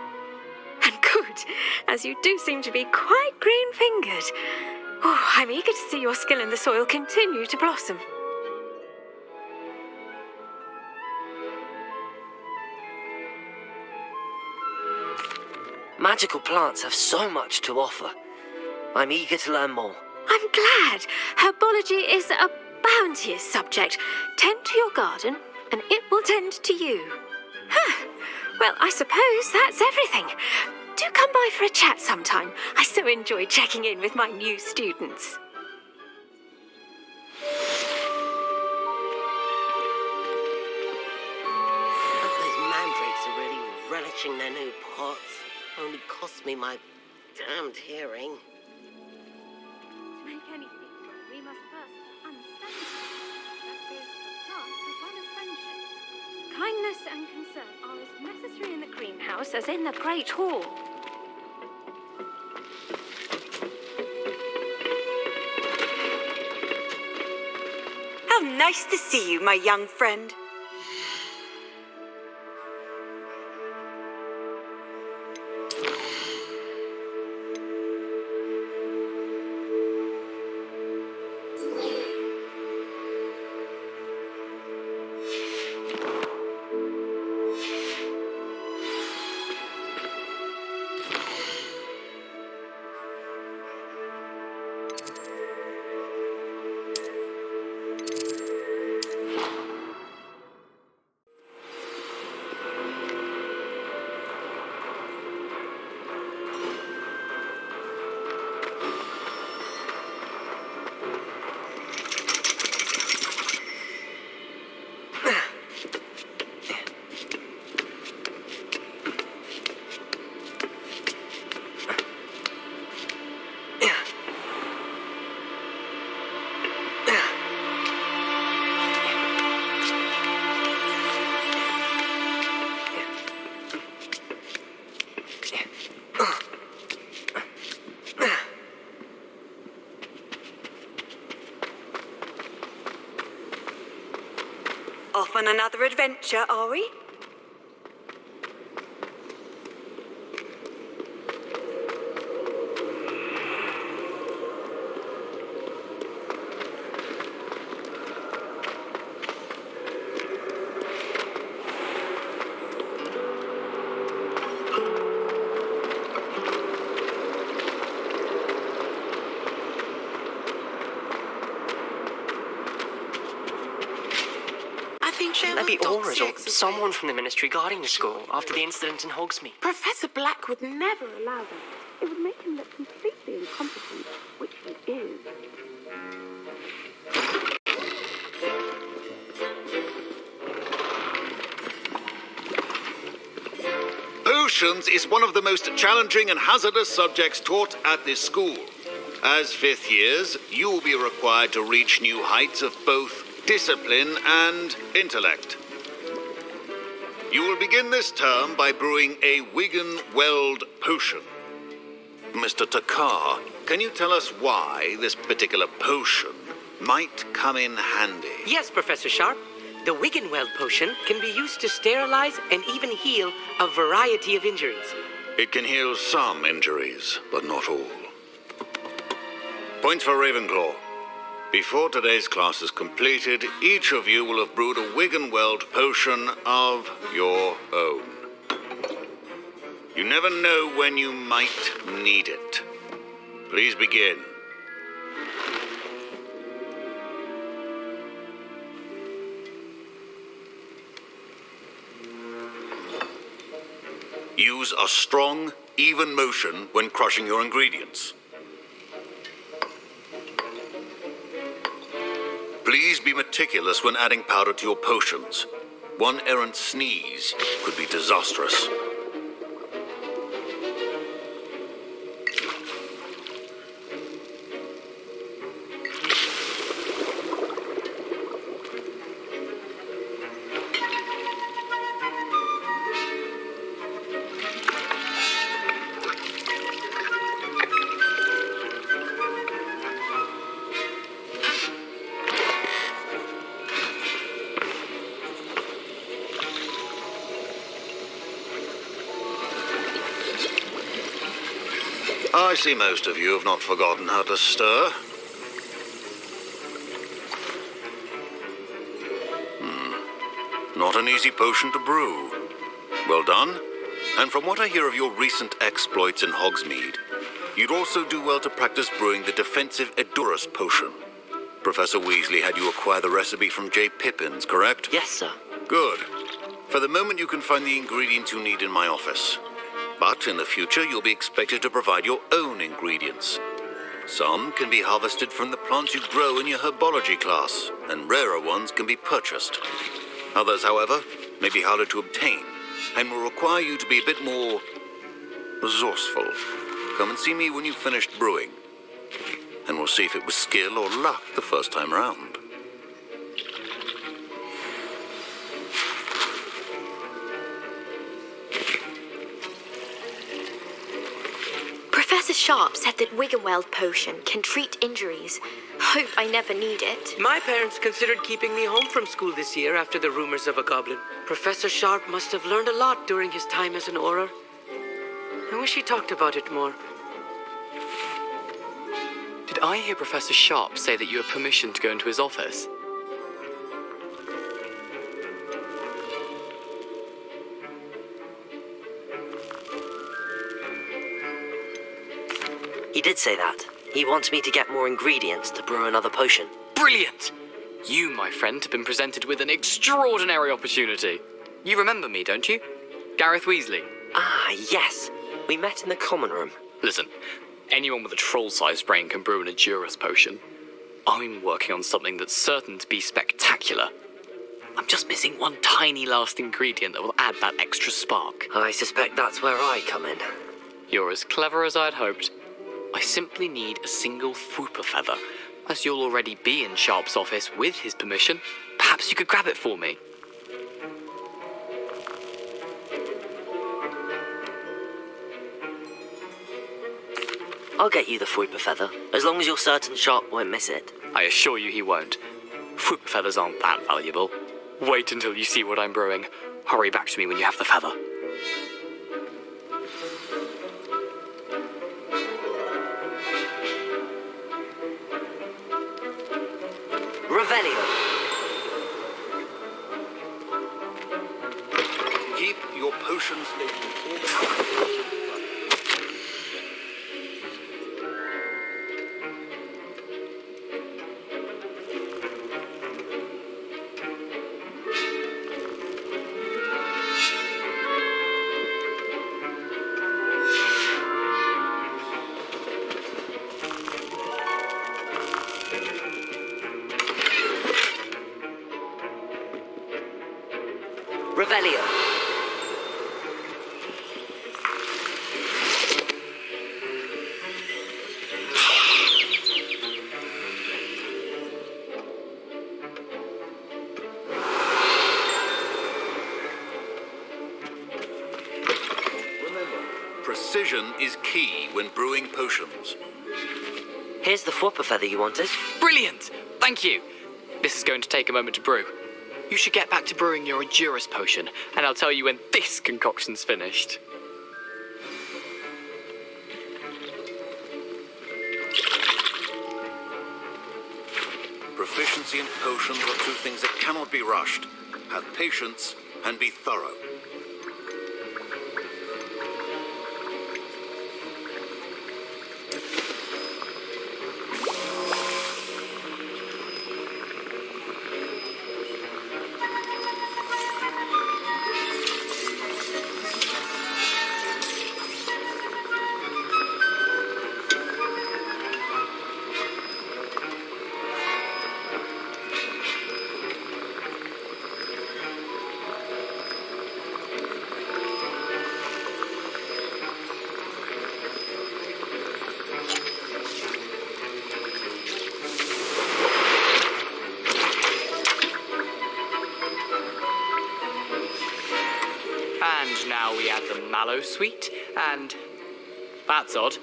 P: And good, as you do seem to be quite green-fingered. Oh, I'm eager to see your skill in the soil continue to blossom.
A: Magical plants have so much to offer. I'm eager to learn more.
P: I'm glad. Herbology is a bounteous subject. Tend to your garden, and it will tend to you. Huh. Well, I suppose that's everything. Do come by for a chat sometime. I so enjoy checking in with my new students.
Q: Those mandrakes are really relishing their new pots. Only cost me my damned hearing.
P: Kindness and concern are as necessary in the cream house as in the Great Hall.
M: How nice to see you, my young friend. Off on another adventure, are we?
R: Maybe Aura's or someone from the Ministry guarding the school after the incident in Hogsmeade.
N: Professor Black would never allow that. It would make him look completely incompetent, which he is.
S: Potions is one of the most challenging and hazardous subjects taught at this school. As fifth years, you will be required to reach new heights of both discipline and intellect. You will begin this term by brewing a Wigan-Weld potion. Mr. Takar, can you tell us why this particular potion might come in handy?
T: Yes, Professor Sharp. The Wigan-Weld potion can be used to sterilize and even heal a variety of injuries.
S: It can heal some injuries, but not all. Points for Ravenclaw. Before today's class is completed, each of you will have brewed a Wigan-Weld potion of your own. You never know when you might need it. Please begin. Use a strong, even motion when crushing your ingredients. Please be meticulous when adding powder to your potions. One errant sneeze could be disastrous. I see most of you have not forgotten how to stir. Not an easy potion to brew. Well done. And from what I hear of your recent exploits in Hogsmeade, you'd also do well to practice brewing the defensive Edurus potion. Professor Weasley had you acquire the recipe from J. Pippins, correct?
T: Yes, sir.
S: Good. For the moment, you can find the ingredients you need in my office. But in the future, you'll be expected to provide your own ingredients. Some can be harvested from the plants you grow in your herbology class, and rarer ones can be purchased. Others, however, may be harder to obtain, and will require you to be a bit more resourceful. Come and see me when you've finished brewing, and we'll see if it was skill or luck the first time round.
U: Professor Sharp said that Wiggenweld potion can treat injuries. Hope I never need it.
T: My parents considered keeping me home from school this year after the rumors of a goblin. Professor Sharp must have learned a lot during his time as an Auror. I wish he talked about it more.
V: Did I hear Professor Sharp say that you have permission to go into his office?
A: He did say that. He wants me to get more ingredients to brew another potion.
V: Brilliant! You, my friend, have been presented with an extraordinary opportunity. You remember me, don't you? Gareth Weasley.
A: Ah, yes. We met in the common room.
V: Listen, anyone with a troll-sized brain can brew an Edurus potion. I'm working on something that's certain to be spectacular. I'm just missing one tiny last ingredient that will add that extra spark.
A: I suspect that's where I come in.
V: You're as clever as I'd hoped. I simply need a single Fwooper feather. As you'll already be in Sharp's office with his permission, perhaps you could grab it for me.
A: I'll get you the Fwooper feather, as long as you're certain Sharp won't miss it.
V: I assure you he won't. Fwooper feathers aren't that valuable. Wait until you see what I'm brewing. Hurry back to me when you have the feather.
A: Revelio.
S: Keep your potions
A: Revelio.
S: Precision is key when brewing potions.
A: Here's the Fwooper feather you wanted.
V: Brilliant! Thank you. This is going to take a moment to brew. You should get back to brewing your Edurus potion, and I'll tell you when this concoction's finished.
S: Proficiency in potions are two things that cannot be rushed. Have patience and be thorough.
V: And now we add the mallow sweet, and... That's odd.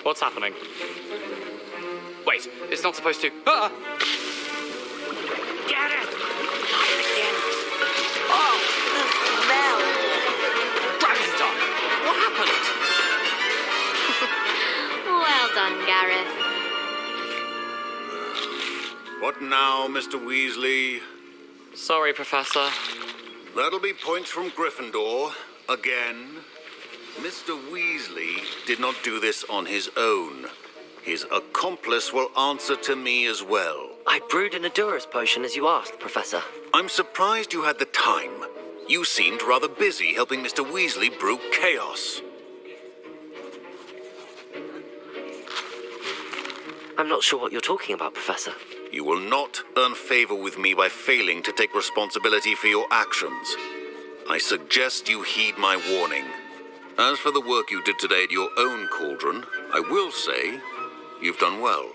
V: What's happening? Wait, it's not supposed to... Ah!
T: Get it! Not again.
V: Oh!
T: The smell!
V: Dragon's What happened?
O: Well done, Gareth.
S: What now, Mr. Weasley?
V: Sorry, Professor.
S: That'll be points from Gryffindor, again. Mr. Weasley did not do this on his own. His accomplice will answer to me as well.
A: I brewed an Edurus potion as you asked, Professor.
S: I'm surprised you had the time. You seemed rather busy helping Mr. Weasley brew chaos.
A: I'm not sure what you're talking about, Professor.
S: You will not earn favor with me by failing to take responsibility for your actions. I suggest you heed my warning. As for the work you did today at your own cauldron, I will say you've done well.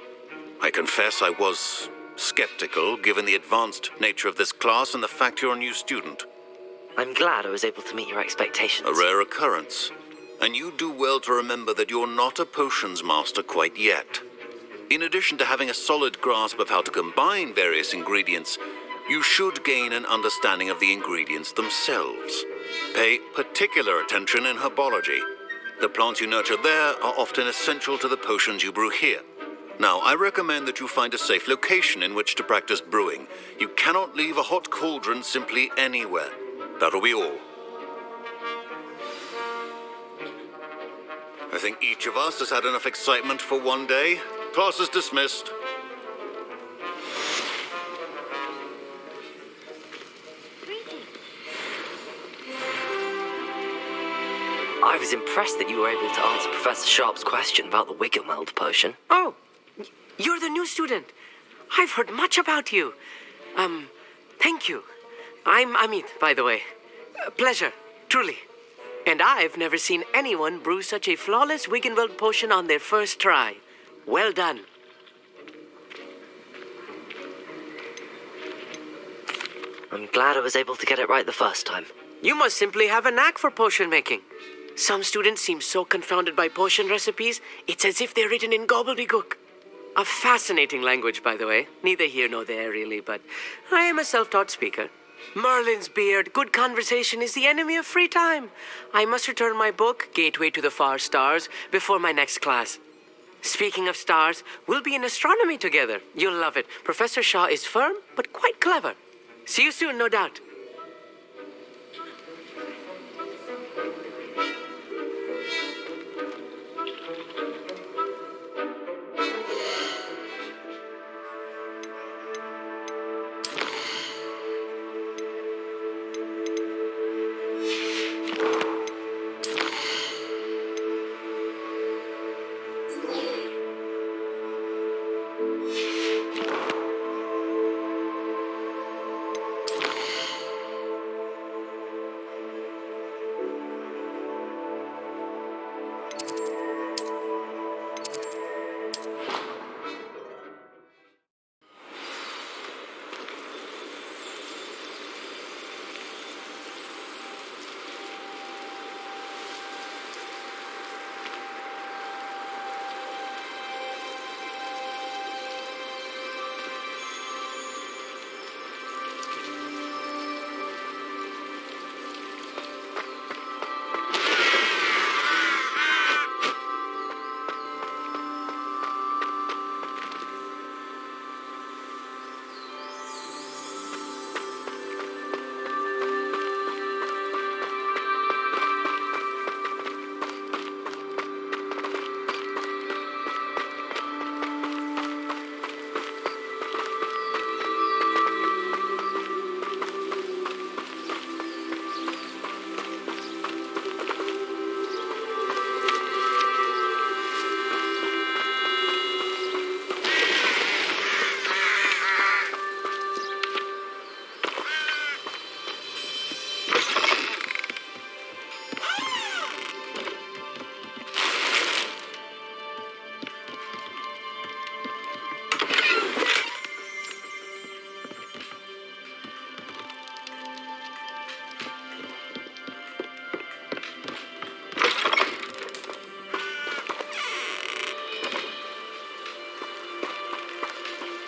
S: I confess I was skeptical, given the advanced nature of this class and the fact you're a new student.
A: I'm glad I was able to meet your expectations.
S: A rare occurrence. And you do well to remember that you're not a potions master quite yet. In addition to having a solid grasp of how to combine various ingredients, you should gain an understanding of the ingredients themselves. Pay particular attention in herbology. The plants you nurture there are often essential to the potions you brew here. Now, I recommend that you find a safe location in which to practice brewing. You cannot leave a hot cauldron simply anywhere. That'll be all. I think each of us has had enough excitement for one day. Class is dismissed.
A: I was impressed that you were able to answer Professor Sharp's question about the Wiggenweld potion.
T: Oh, you're the new student. I've heard much about you. Thank you. I'm Amit, by the way. Pleasure, truly. And I've never seen anyone brew such a flawless Wiggenweld potion on their first try. Well done.
A: I'm glad I was able to get it right the first time.
T: You must simply have a knack for potion making. Some students seem so confounded by potion recipes, it's as if they're written in gobbledygook. A fascinating language, by the way. Neither here nor there, really, but I am a self-taught speaker. Merlin's beard, good conversation is the enemy of free time. I must return my book, Gateway to the Far Stars, before my next class. Speaking of stars, we'll be in astronomy together. You'll love it. Professor Shaw is firm, but quite clever. See you soon, no doubt.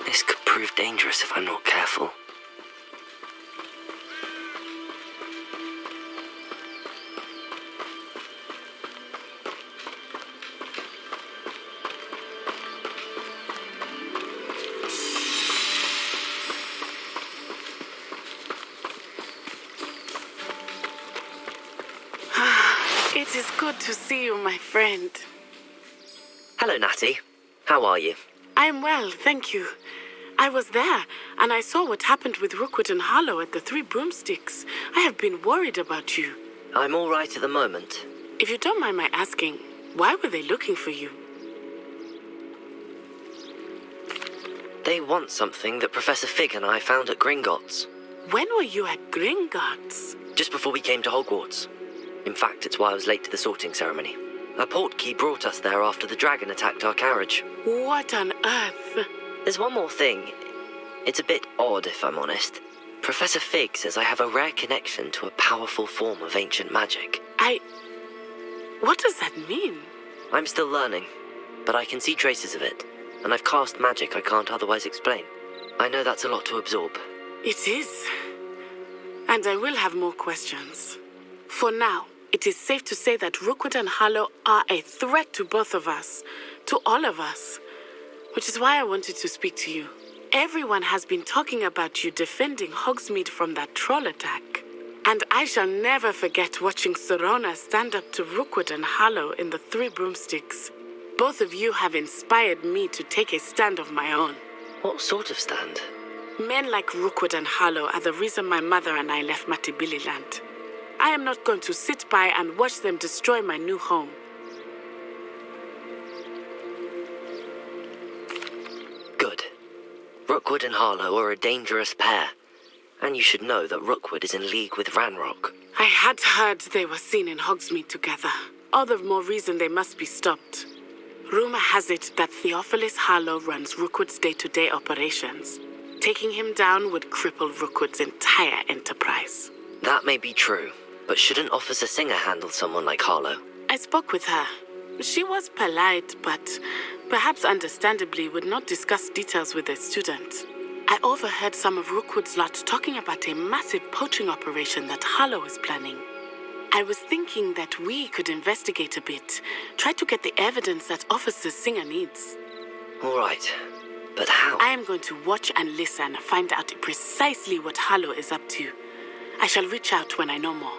A: This could prove dangerous if I'm not careful.
N: It is good to see you, my friend.
A: Hello, Natty. How are you?
N: I'm well, thank you. I was there, and I saw what happened with Rookwood and Harlow at the Three Broomsticks. I have been worried about you.
A: I'm all right at the moment.
N: If you don't mind my asking, why were they looking for you?
A: They want something that Professor Fig and I found at Gringotts.
N: When were you at Gringotts?
A: Just before we came to Hogwarts. In fact, it's why I was late to the sorting ceremony. A portkey brought us there after the dragon attacked our carriage.
N: What on earth?
A: There's one more thing. It's a bit odd, if I'm honest. Professor Fig says I have a rare connection to a powerful form of ancient magic.
N: What does that mean?
A: I'm still learning, but I can see traces of it, and I've cast magic I can't otherwise explain. I know that's a lot to absorb.
N: It is. And I will have more questions. For now, it is safe to say that Rookwood and Harlow are a threat to both of us, to all of us. Which is why I wanted to speak to you. Everyone has been talking about you defending Hogsmeade from that troll attack. And I shall never forget watching Serona stand up to Rookwood and Harlow in the Three Broomsticks. Both of you have inspired me to take a stand of my own.
A: What sort of stand?
N: Men like Rookwood and Harlow are the reason my mother and I left Matibililand. I am not going to sit by and watch them destroy my new home.
A: Good. Rookwood and Harlow are a dangerous pair. And you should know that Rookwood is in league with Ranrock.
N: I had heard they were seen in Hogsmeade together. All the more reason they must be stopped. Rumor has it that Theophilus Harlow runs Rookwood's day-to-day operations. Taking him down would cripple Rookwood's entire enterprise.
A: That may be true, but shouldn't Officer Singer handle someone like Harlow?
N: I spoke with her. She was polite, but perhaps understandably would not discuss details with a student. I overheard some of Rookwood's lot talking about a massive poaching operation that Harlow is planning. I was thinking that we could investigate a bit, try to get the evidence that Officer Singer needs.
A: All right, but how?
N: I am going to watch and listen, find out precisely what Harlow is up to. I shall reach out when I know more.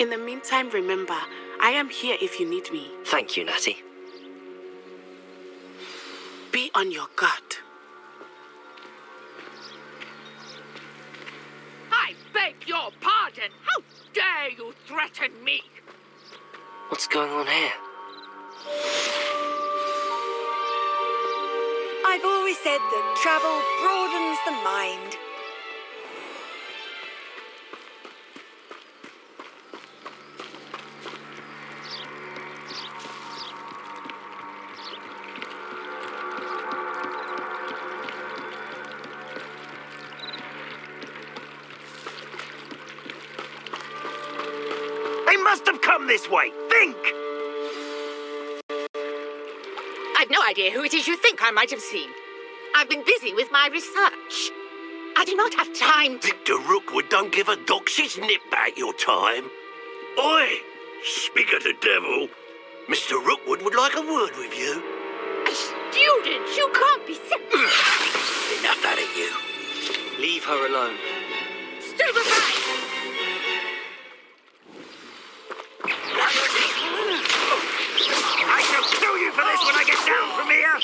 N: In the meantime, remember, I am here if you need me.
A: Thank you, Natty.
N: Be on your guard.
G: I beg your pardon. How dare you threaten me?
A: What's going on here?
M: I've always said that travel broadens the mind.
D: They must have come this way. Think!
G: I've no idea who it is you think I might have seen. I've been busy with my research. I do not have time to...
B: Victor Rookwood don't give a doxy's nip back your time. Oi! Speak of the devil. Mr. Rookwood would like a word with you.
G: A student? You can't be serious.
B: Enough out of you.
A: Leave her alone.
G: Stupefy!
D: I shall kill you for this when I get down from here!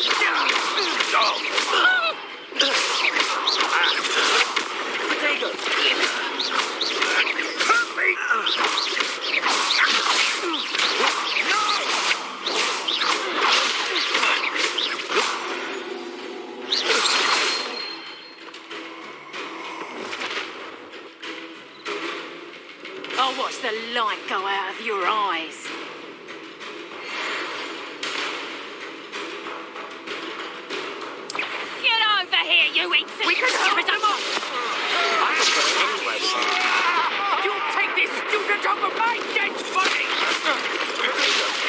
A: Potato!
D: Hurt me!
P: I'll watch the light go out of your eyes.
G: You eat we can hurry them up! You'll take this student over my dead body!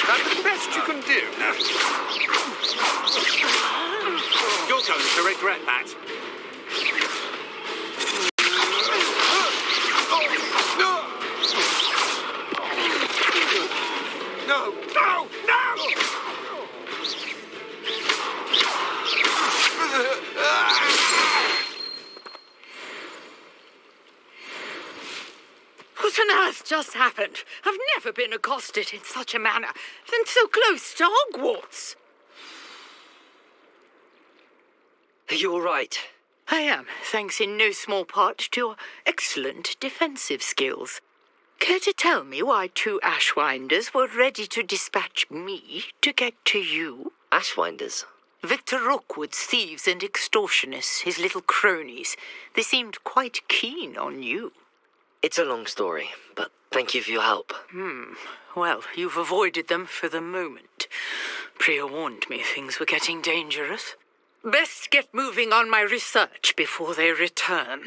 E: That's the best you can do. You're going to regret that. No! No! No!
G: What on earth just happened? I've never been accosted in such a manner, and so close to Hogwarts.
A: Are you all right?
L: I am, thanks in no small part to your excellent defensive skills. Care to tell me why two Ashwinders were ready to dispatch me to get to you?
A: Ashwinders?
L: Victor Rookwood's thieves and extortionists, his little cronies. They seemed quite keen on you.
A: It's a long story, but thank you for your help.
L: Well, you've avoided them for the moment. Priya warned me things were getting dangerous. Best get moving on my research before they return.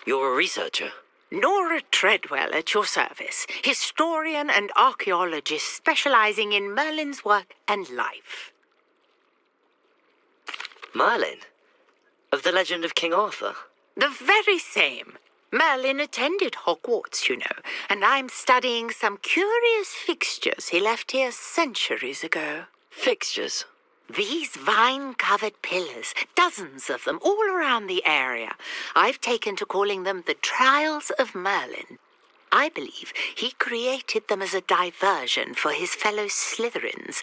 A: You're a researcher?
L: Nora Treadwell at your service, historian and archaeologist specializing in Merlin's work and life.
A: Merlin? Of the legend of King Arthur?
L: The very same. Merlin attended Hogwarts, you know, and I'm studying some curious fixtures he left here centuries ago.
A: Fixtures?
L: These vine-covered pillars, dozens of them, all around the area. I've taken to calling them the Trials of Merlin. I believe he created them as a diversion for his fellow Slytherins.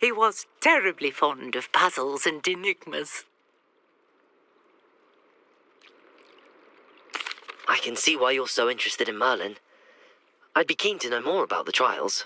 L: He was terribly fond of puzzles and enigmas.
A: I can see why you're so interested in Merlin. I'd be keen to know more about the trials.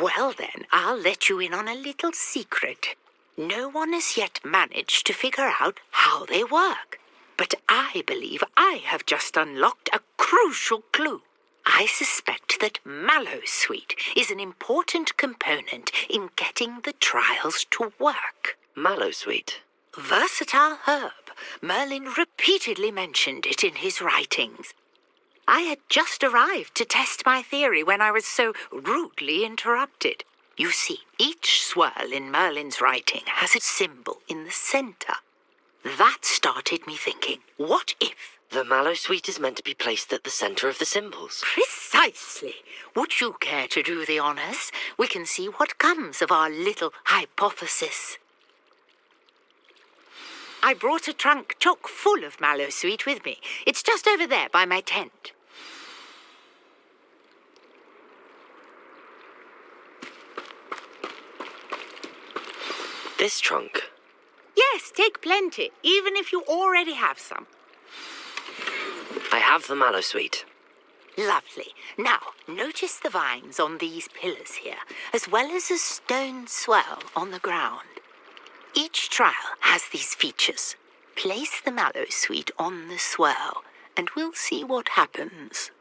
L: Well then, I'll let you in on a little secret. No one has yet managed to figure out how they work. But I believe I have just unlocked a crucial clue. I suspect that mallowsweet is an important component in getting the trials to work.
A: Mallowsweet?
L: Versatile herb. Merlin repeatedly mentioned it in his writings. I had just arrived to test my theory when I was so rudely interrupted. You see, each swirl in Merlin's writing has a symbol in the center. That started me thinking, what if?
A: The mallowsweet is meant to be placed at the center of the symbols.
L: Precisely. Would you care to do the honors? We can see what comes of our little hypothesis. I brought a trunk chock full of mallowsweet with me. It's just over there by my tent.
A: This trunk?
L: Yes, take plenty, even if you already have some.
A: I have the mallowsweet.
L: Lovely. Now, notice the vines on these pillars here, as well as a stone swirl on the ground. Each trial has these features. Place the mallowsweet on the swirl, and we'll see what happens.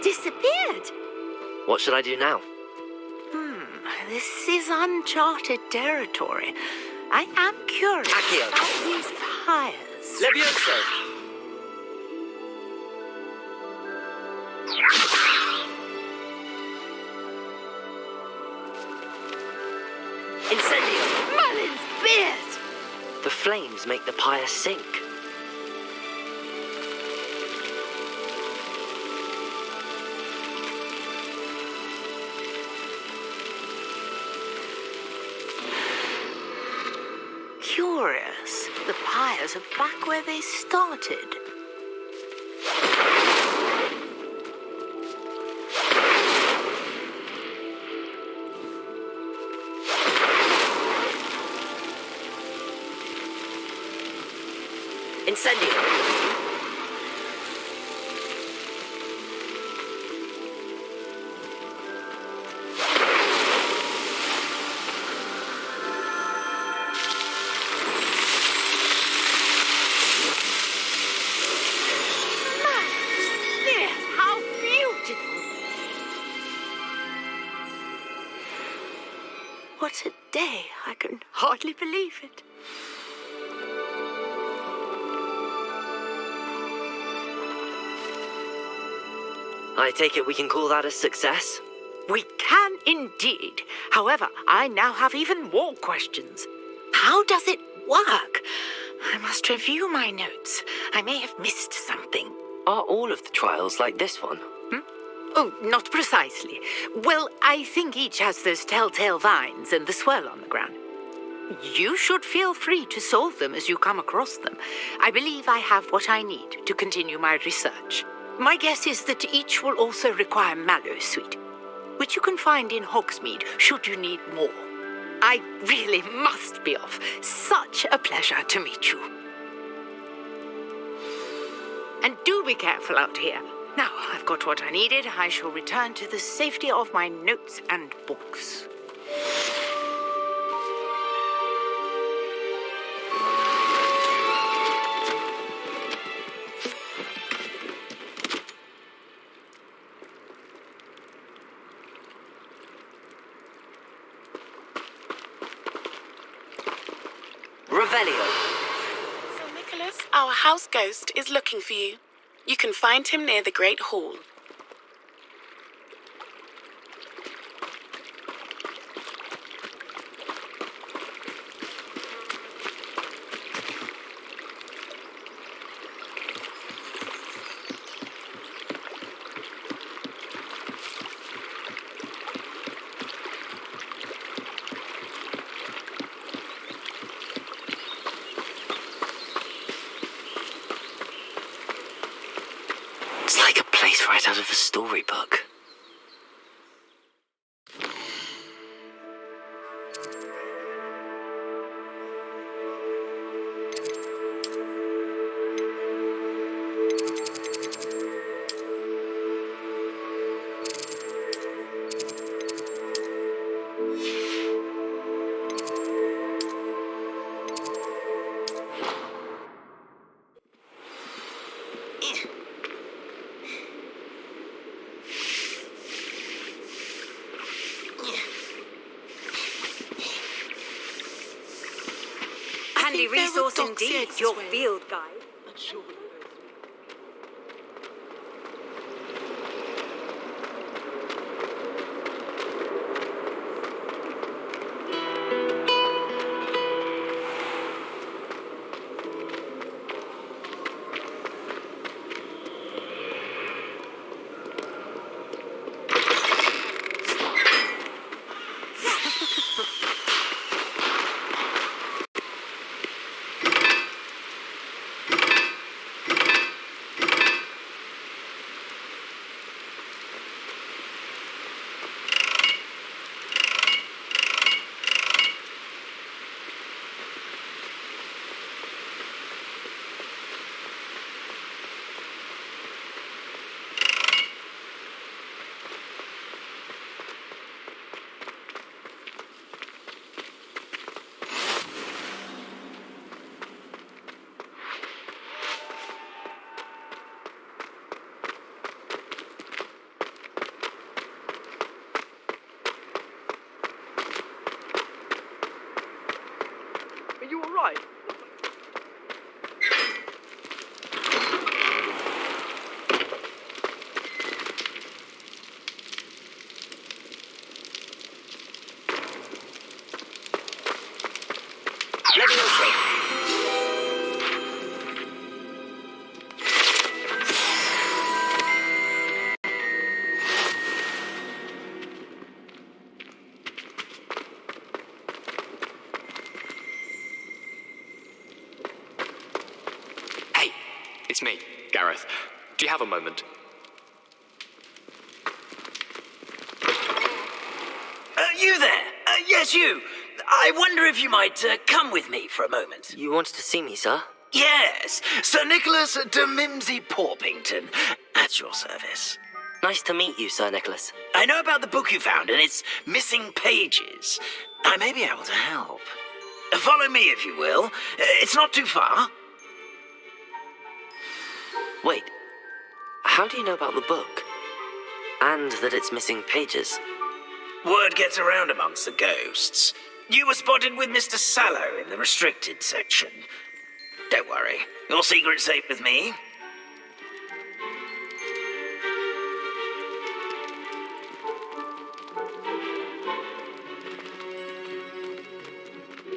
L: Disappeared.
A: What should I do now?
L: This is uncharted territory. I am curious
A: Accio.
L: about these pyres.
A: Levioso. Incendio.
L: Merlin's beard.
A: The flames make the pyre sink.
L: Curious. The pyres are back where they started.
A: Incendio.
L: What a day. I can hardly believe it.
A: I take it we can call that a success?
L: We can indeed. However, I now have even more questions. How does it work? I must review my notes. I may have missed something.
A: Are all of the trials like this one?
L: Oh, not precisely. Well, I think each has those telltale vines and the swirl on the ground. You should feel free to solve them as you come across them. I believe I have what I need to continue my research. My guess is that each will also require mallowsweet, which you can find in Hogsmeade should you need more. I really must be off. Such a pleasure to meet you. And do be careful out here. Now I've got what I needed. I shall return to the safety of my notes and books.
A: Revelio.
N: So, Nicholas, our house ghost is looking for you. You can find him near the Great Hall.
A: It's like a place right out of a storybook.
M: Handy resource indeed, your field guide.
E: Are you all right?
V: Hey, it's me, Gareth. Do you have a moment?
I: You there? Yes, you. I wonder if you might come with me for a moment.
A: You wanted to see me, sir?
I: Yes, Sir Nicholas de Mimsy Porpington, at your service.
A: Nice to meet you, Sir Nicholas.
I: I know about the book you found and its missing pages. I may be able to help. Follow me, if you will. It's not too far.
A: Wait, how do you know about the book? And that it's missing pages?
I: Word gets around amongst the ghosts. You were spotted with Mr. Sallow in the restricted section. Don't worry, your secret's safe with me.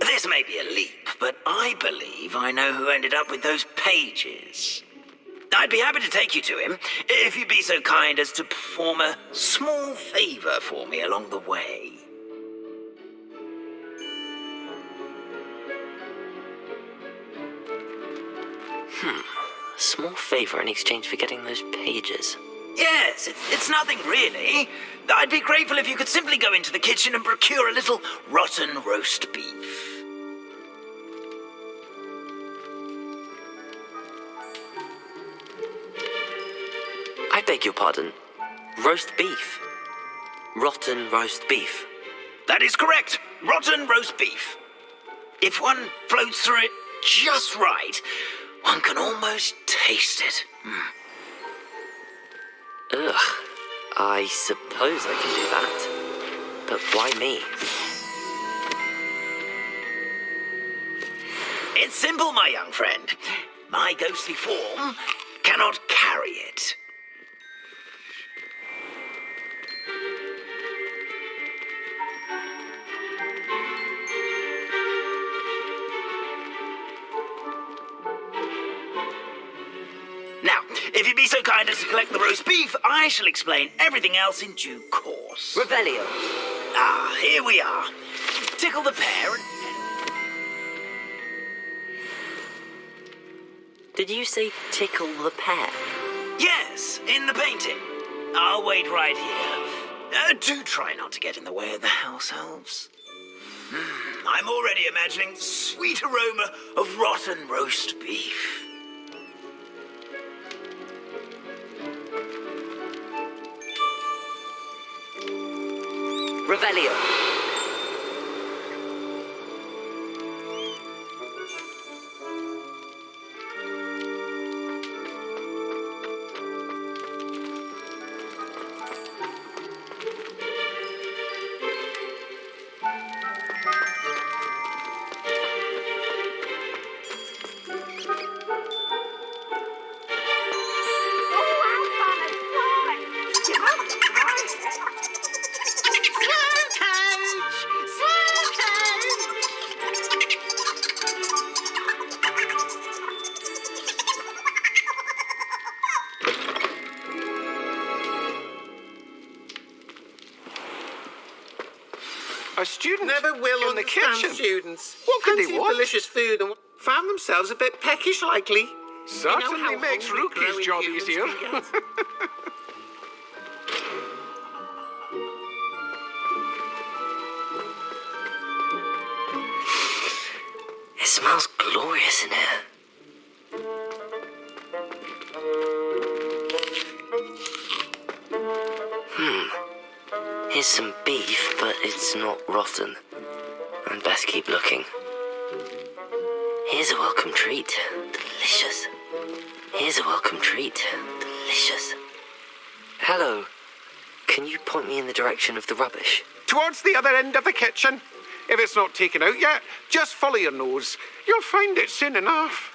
I: This may be a leap, but I believe I know who ended up with those pages. I'd be happy to take you to him, if you'd be so kind as to perform a small favor for me along the way.
A: A small favor in exchange for getting those pages.
I: Yes, it's nothing really. I'd be grateful if you could simply go into the kitchen and procure a little rotten roast beef.
A: I beg your pardon. Roast beef. Rotten roast beef.
I: That is correct. Rotten roast beef. If one floats through it just right, one can almost taste it.
A: Ugh. I suppose I can do that. But why me?
I: It's simple, my young friend. My ghostly form cannot carry it. Now, if you'd be so kind as to collect the roast beef, I shall explain everything else in due course.
A: Revelio.
I: Ah, here we are. Tickle the pear and...
A: Did you say tickle the pear?
I: Yes, in the painting. I'll wait right here. Do try not to get in the way of the house elves. I'm already imagining sweet aroma of rotten roast beef.
A: Revelio.
E: A student
C: Never will
E: in the
C: understand
E: kitchen.
C: students.
E: What could they
C: Fancy
E: want?
C: delicious food and found themselves a bit peckish, likely.
E: Certainly
C: how
E: makes
C: hungry
E: Rookie's
C: growing
E: job
C: humans
E: easier.
C: can get.
A: It smells glorious in here. Here's some beef, but it's not rotten. I'd best keep looking. Here's a welcome treat. Delicious. Here's a welcome treat. Delicious. Hello. Can you point me in the direction of the rubbish?
E: Towards the other end of the kitchen. If it's not taken out yet, just follow your nose. You'll find it soon enough.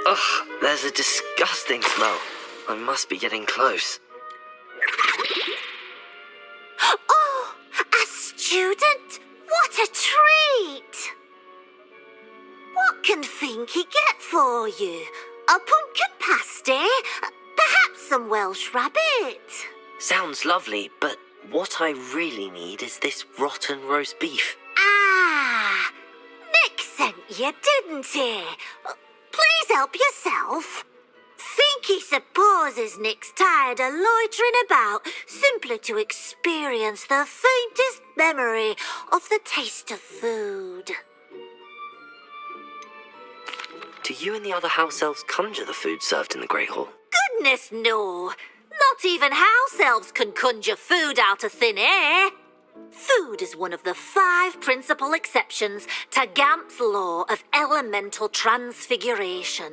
A: Ugh, there's a disgusting smell. I must be getting close.
O: Oh, a student? What a treat! What can Finky get for you? A pumpkin pasty? Perhaps some Welsh rabbit?
A: Sounds lovely, but what I really need is this rotten roast beef.
O: Ah, Nick sent you, didn't he? Please help yourself. Finky supposes Nick's tired of loitering about simply to experience the faintest memory of the taste of food.
A: Do you and the other house elves conjure the food served in the Great Hall?
O: Goodness, no. Not even house elves can conjure food out of thin air. Food is one of the 5 principal exceptions to Gamp's law of elemental transfiguration.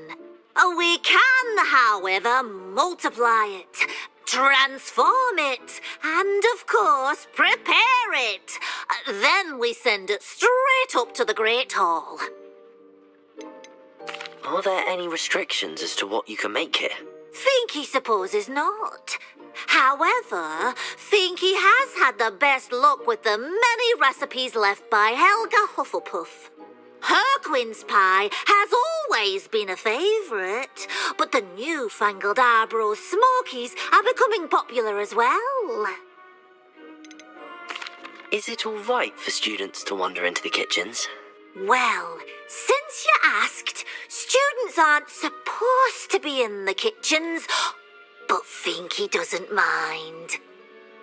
O: We can, however, multiply it, transform it, and, of course, prepare it. Then we send it straight up to the Great Hall.
A: Are there any restrictions as to what you can make here?
O: Finky supposes not. However, Finky has had the best luck with the many recipes left by Helga Hufflepuff. Her quince pie has always been a favourite, but the newfangled Arborough Smokies are becoming popular as well.
A: Is it all right for students to wander into the kitchens?
O: Well, since you asked, students aren't supposed to be in the kitchens, but Finky doesn't mind.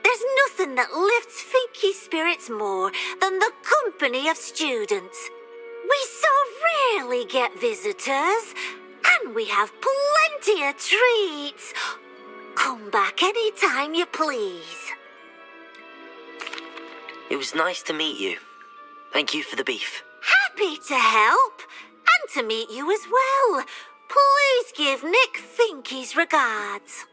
O: There's nothing that lifts Finky's spirits more than the company of students. We so rarely get visitors, and we have plenty of treats. Come back any time you please.
A: It was nice to meet you. Thank you for the beef.
F: Happy to help. And to meet you as well. Please give Nick Finky's regards.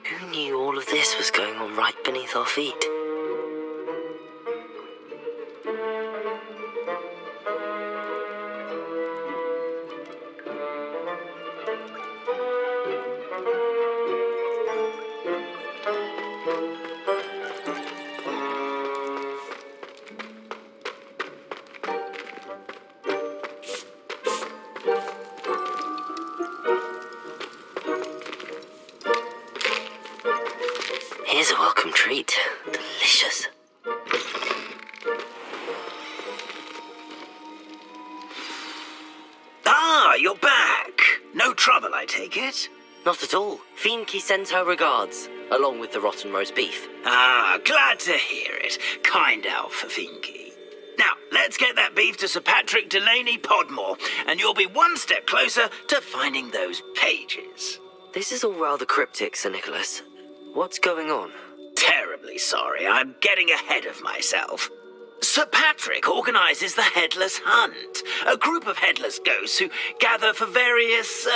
A: Who knew all of this was going on right beneath our feet? Here's a welcome treat. Delicious.
I: Ah, you're back. No trouble, I take it?
A: Not at all. Finky sends her regards, along with the rotten roast beef.
I: Ah, glad to hear it. Kind elf for Finky. Now, let's get that beef to Sir Patrick Delaney Podmore, and you'll be one step closer to finding those pages.
A: This is all rather cryptic, Sir Nicholas. What's going on?
I: Terribly sorry, I'm getting ahead of myself. Sir Patrick organises the Headless Hunt, a group of headless ghosts who gather for various,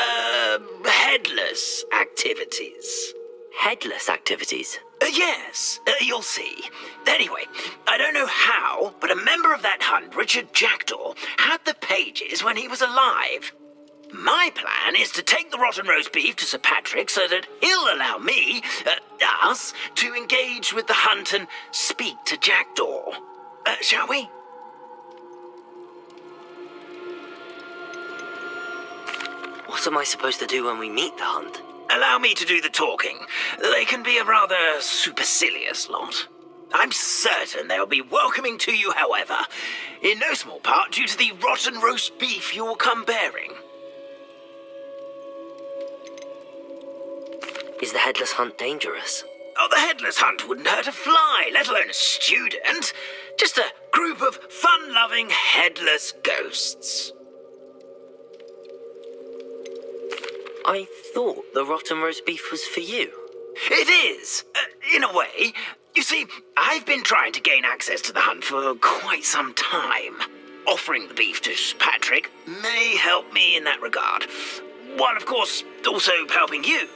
I: headless activities.
A: Headless activities?
I: Yes, you'll see. Anyway, I don't know how, but a member of that hunt, Richard Jackdaw, had the pages when he was alive. My plan is to take the rotten roast beef to Sir Patrick so that he'll allow me, us, to engage with the hunt and speak to Jackdaw. Shall we?
A: What am I supposed to do when we meet the hunt?
I: Allow me to do the talking. They can be a rather supercilious lot. I'm certain they'll be welcoming to you, however, in no small part due to the rotten roast beef you'll come bearing.
A: Is the headless hunt dangerous?
I: Oh, the headless hunt wouldn't hurt a fly, let alone a student. Just a group of fun-loving headless ghosts.
A: I thought the rotten roast beef was for you.
I: It is, in a way. You see, I've been trying to gain access to the hunt for quite some time. Offering the beef to Patrick may help me in that regard, while, of course, also helping you.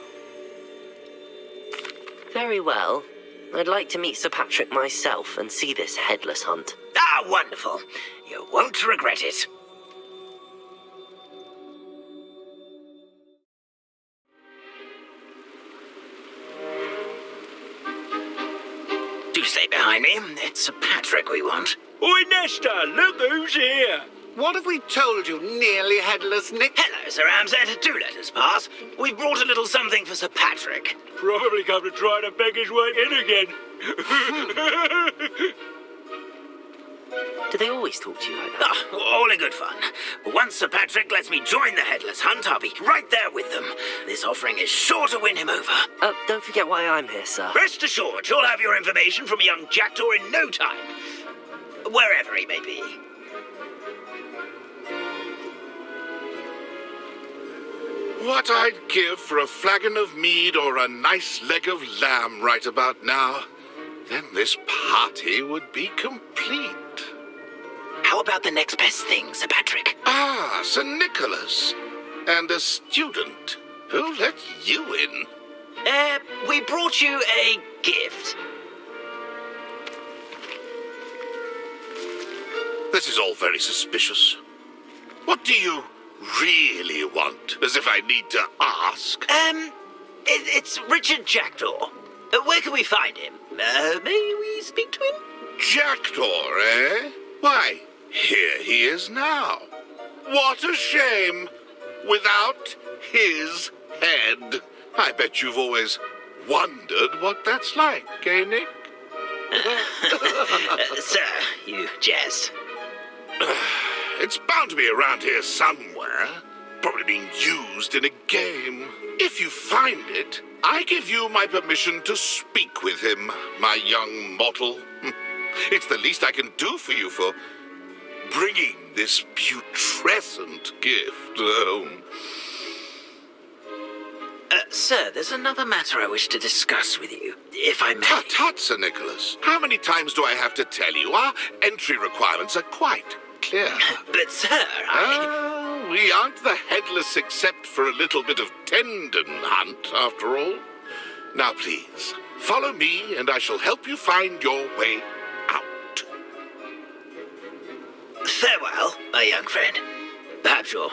A: Very well. I'd like to meet Sir Patrick myself and see this headless hunt.
I: Ah, wonderful. You won't regret it. Do stay behind me. It's Sir Patrick we want.
B: Oi, Nesta, look who's here.
C: What have we told you, nearly headless Nick?
I: Hello, Sir Ramsed. Do let us pass. We've brought a little something for Sir Patrick.
B: Probably come to try to beg his way in again.
A: Do they always talk to you like that?
I: Oh, all in good fun. Once Sir Patrick lets me join the Headless Hunt, I'll be right there with them. This offering is sure to win him over.
A: Don't forget why I'm here, sir.
I: Rest assured, you'll have your information from young Jackdaw in no time. Wherever he may be.
K: What I'd give for a flagon of mead or a nice leg of lamb right about now. Then this party would be complete.
I: How about the next best thing, Sir Patrick?
K: Ah, Sir Nicholas. And a student. Who let you in?
I: We brought you a gift.
K: This is all very suspicious. What do you really want? As if I need to ask.
I: It's Richard Jackdaw. Where can we find him? May we speak to him?
K: Jackdaw, eh? Why, here he is now. What a shame. Without his head. I bet you've always wondered what that's like, eh, Nick?
I: Sir, you jest.
K: It's bound to be around here somewhere. Probably being used in a game. If you find it, I give you my permission to speak with him, my young mortal. It's the least I can do for you for bringing this putrescent gift home.
I: Sir, there's another matter I wish to discuss with you, if I may.
K: Tut, Sir Nicholas. How many times do I have to tell you? Our entry requirements are quite clear.
I: But, sir,
K: we aren't the headless except for a little bit of tendon hunt, after all. Now, please, follow me, and I shall help you find your way out.
I: Farewell, my young friend. Perhaps your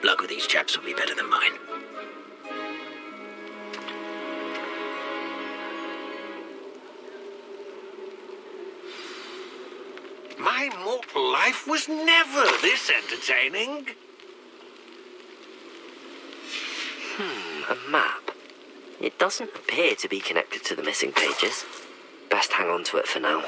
I: luck with these chaps will be better than mine.
E: My mortal life was never this entertaining.
A: A map. It doesn't appear to be connected to the missing pages. Best hang on to it for now.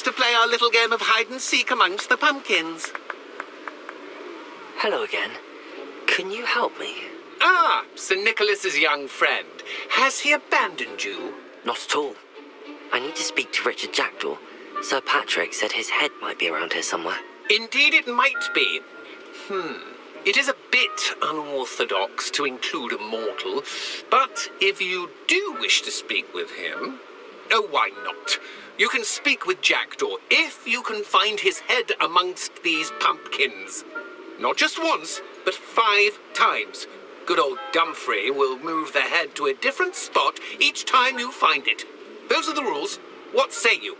C: To play our little game of hide-and-seek amongst the pumpkins.
A: Hello again. Can you help me?
C: Ah, Sir Nicholas's young friend. Has he abandoned you?
A: Not at all. I need to speak to Richard Jackdaw. Sir Patrick said his head might be around here somewhere.
C: Indeed it might be. It is a bit unorthodox to include a mortal, but if you do wish to speak with him, oh, why not? You can speak with Jackdaw if you can find his head amongst these pumpkins. Not just once, but 5 times. Good old Dumfrey will move the head to a different spot each time you find it. Those are the rules. What say you?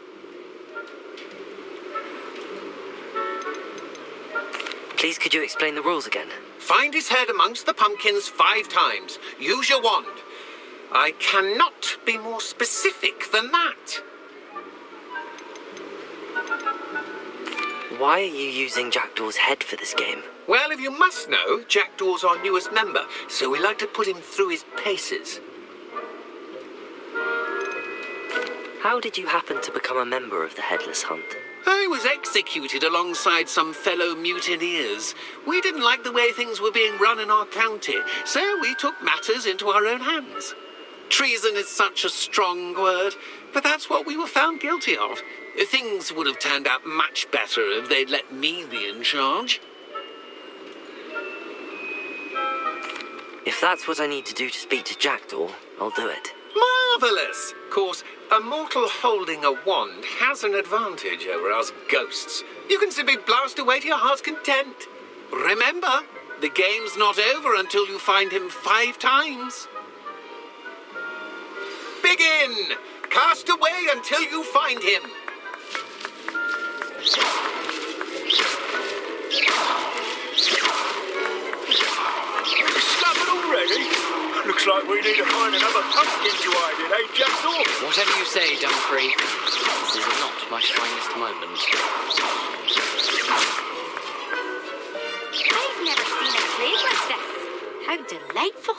A: Please, could you explain the rules again?
C: Find his head amongst the pumpkins 5 times. Use your wand. I cannot be more specific than that.
A: Why are you using Jackdaw's head for this game?
C: Well, if you must know, Jackdaw's our newest member, so we like to put him through his paces.
A: How did you happen to become a member of the Headless Hunt?
C: I was executed alongside some fellow mutineers. We didn't like the way things were being run in our county, so we took matters into our own hands. Treason is such a strong word, but that's what we were found guilty of. Things would have turned out much better if they'd let me be in charge.
A: If that's what I need to do to speak to Jackdaw, I'll do it.
C: Marvellous! Of course, a mortal holding a wand has an advantage over us ghosts. You can simply blast away to your heart's content. Remember, the game's not over until you find him 5 times. Begin! Cast away until you find him.
B: Discovered already? Looks like we need to find another pumpkin to hide in, eh, Jackdaw?
V: Whatever you say, Dumfrey. This is not my finest moment.
U: I've never seen a plate like this. How delightful.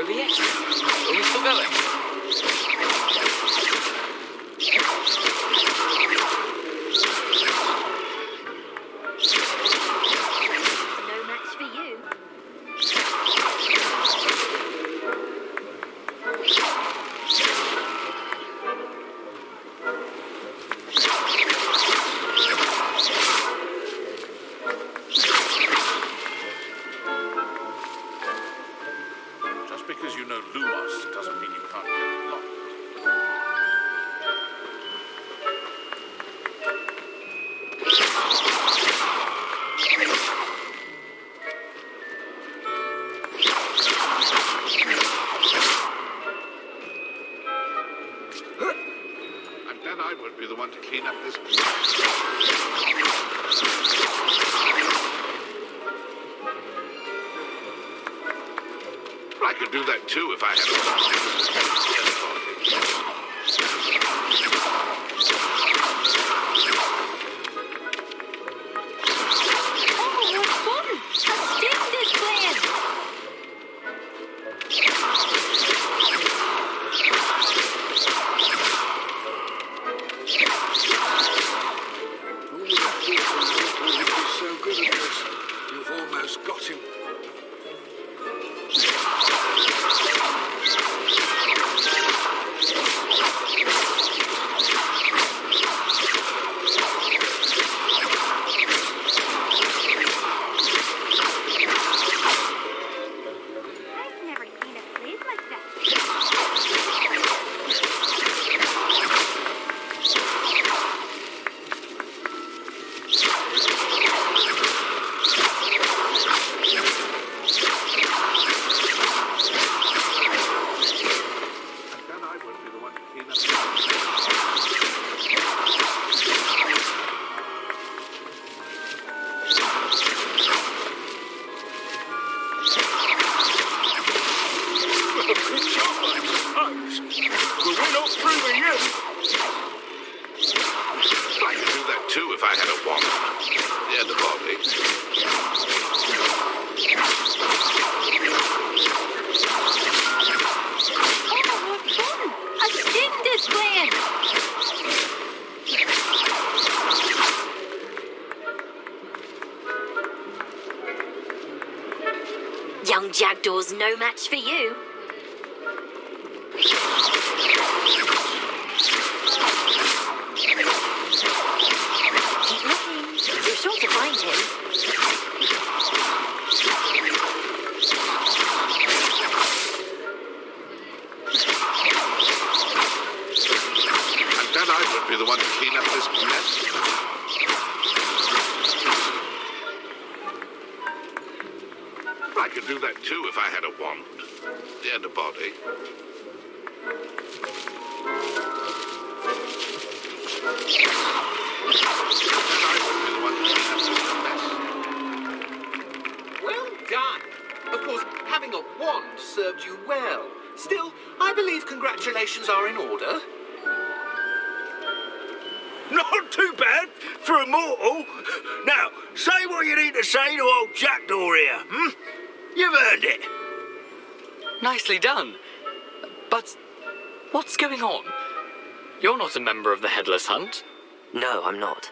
V: over yet? Are we still going?
O: No match for you.
K: Just because you know Lumos doesn't mean you can't get lost. I'm glad I won't be the one to clean up this mess. I could do that too if I had
O: Oh, what fun! A stick displaying!
K: You're so good at this. You've almost got him.
O: I've never seen a place like that.
K: Then I won't be the one to clean up. Well, good job, I suppose. But we're not through with you. I could do that too if I had a wand. And a body.
O: Oh, what fun! A stick displaying!
P: Young Jackdaw's no match for you. Keep looking. You're sure to find him.
K: And then I would be the one to clean up this mess. I could do that too if I had a wand. And a body. Then I would be the one to clean up this mess.
C: Well done. Of course, having a wand served you well. Still, I believe congratulations are in order.
B: Not too bad for a mortal. Now, say what you need to say to old Jackdaw here, hmm? You've earned it.
V: Nicely done. But what's going on? You're not a member of the Headless Hunt.
A: No, I'm not.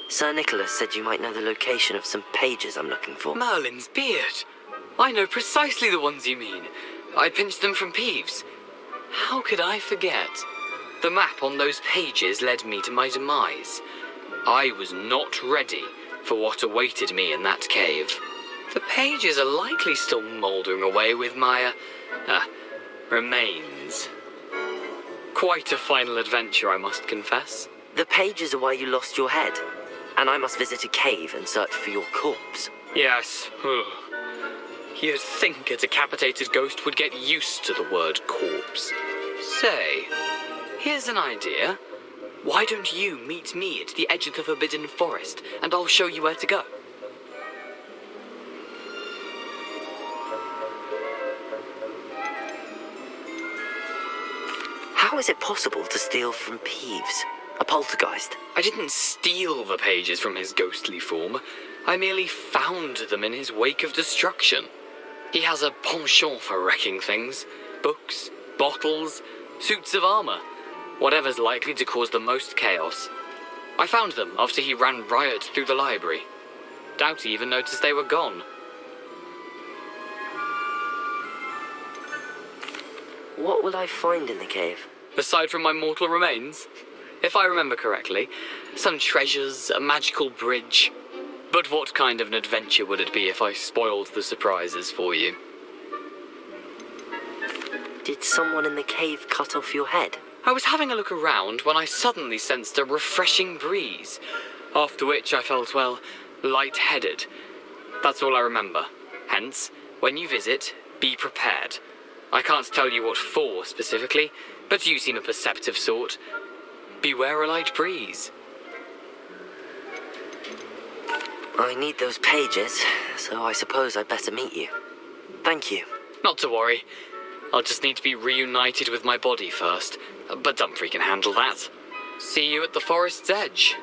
A: Sir Nicholas said you might know the location of some pages I'm looking for.
V: Merlin's beard. I know precisely the ones you mean. I pinched them from Peeves. How could I forget? The map on those pages led me to my demise. I was not ready for what awaited me in that cave. The pages are likely still mouldering away with my, remains. Quite a final adventure, I must confess.
A: The pages are why you lost your head, and I must visit a cave and search for your corpse.
V: Yes. You'd think a decapitated ghost would get used to the word corpse. Say, here's an idea. Why don't you meet me at the edge of the Forbidden Forest, and I'll show you where to go?
A: How is it possible to steal from Peeves? A poltergeist?
V: I didn't steal the pages from his ghostly form. I merely found them in his wake of destruction. He has a penchant for wrecking things. books, bottles, suits of armour, whatever's likely to cause the most chaos. I found them after he ran riot through the library. Doubt he even noticed they were gone.
A: What will I find in the cave?
V: Aside from my mortal remains? If I remember correctly, some treasures, a magical bridge. But what kind of an adventure would it be if I spoiled the surprises for you?
A: Did someone in the cave cut off your head?
V: I was having a look around when I suddenly sensed a refreshing breeze, after which I felt, well, light-headed. That's all I remember. Hence, when you visit, be prepared. I can't tell you what for specifically, but you seem a perceptive sort. Beware a light breeze.
A: I need those pages, so I suppose I'd better meet you. Thank you.
V: Not to worry. I'll just need to be reunited with my body first, but Dumfries can handle that. See you at the forest's edge.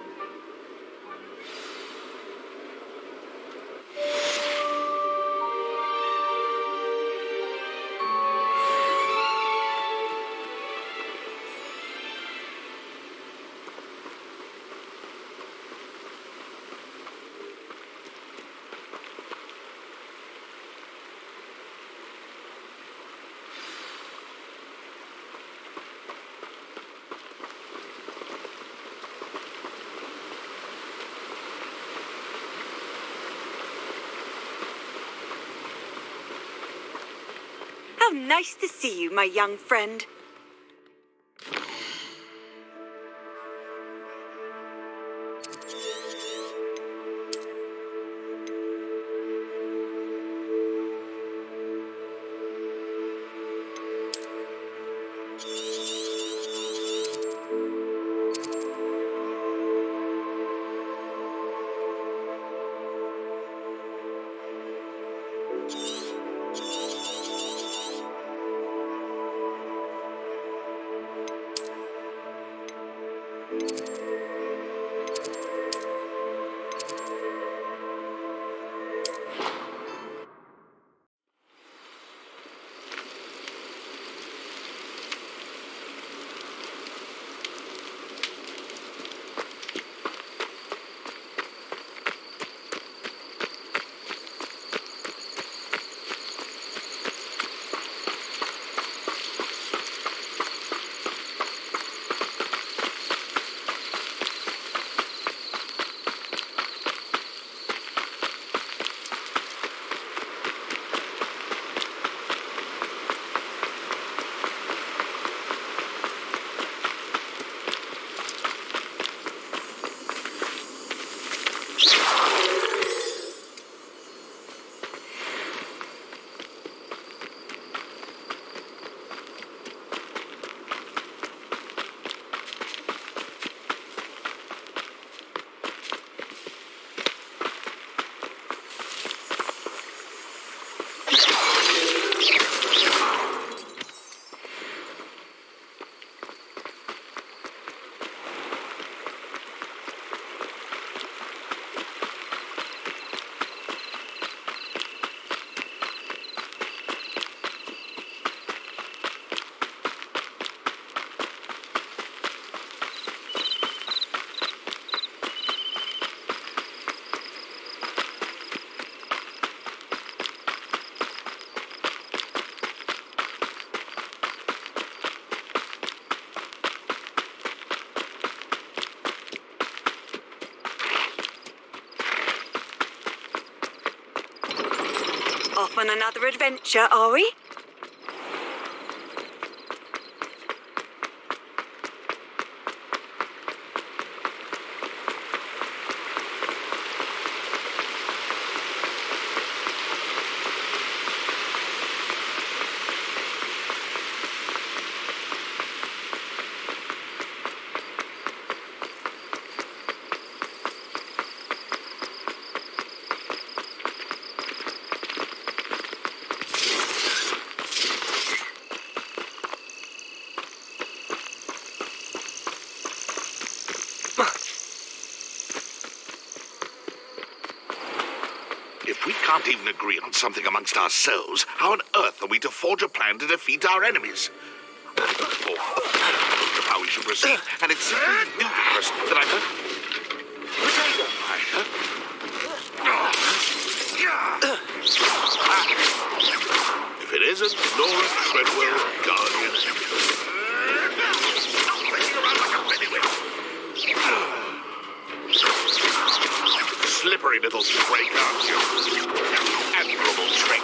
M: How nice to see you, my young friend. Off on another adventure, are we?
K: can't even agree on something amongst ourselves, how on earth are we to forge a plan to defeat our enemies? How we should proceed, and it's ludicrous that if it isn't Laura Treadwell's guardian. Slippery little sprake, aren't you? Admirable trick.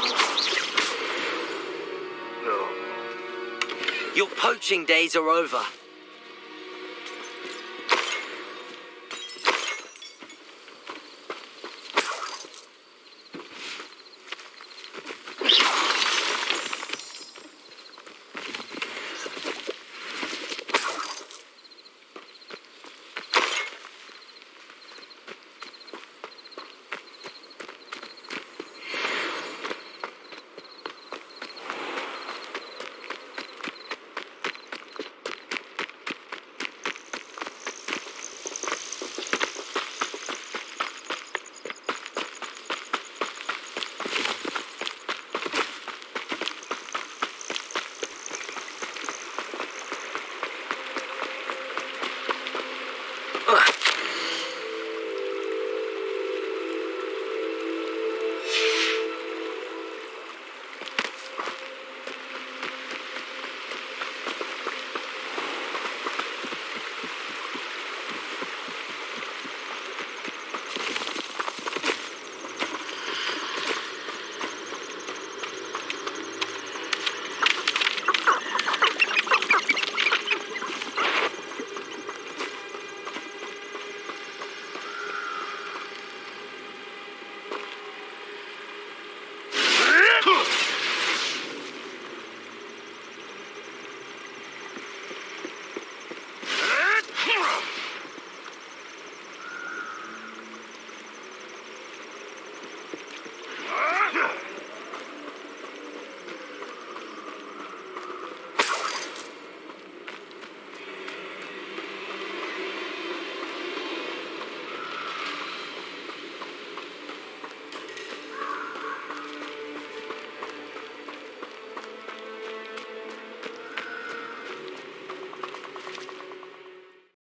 Q: Your poaching days are over.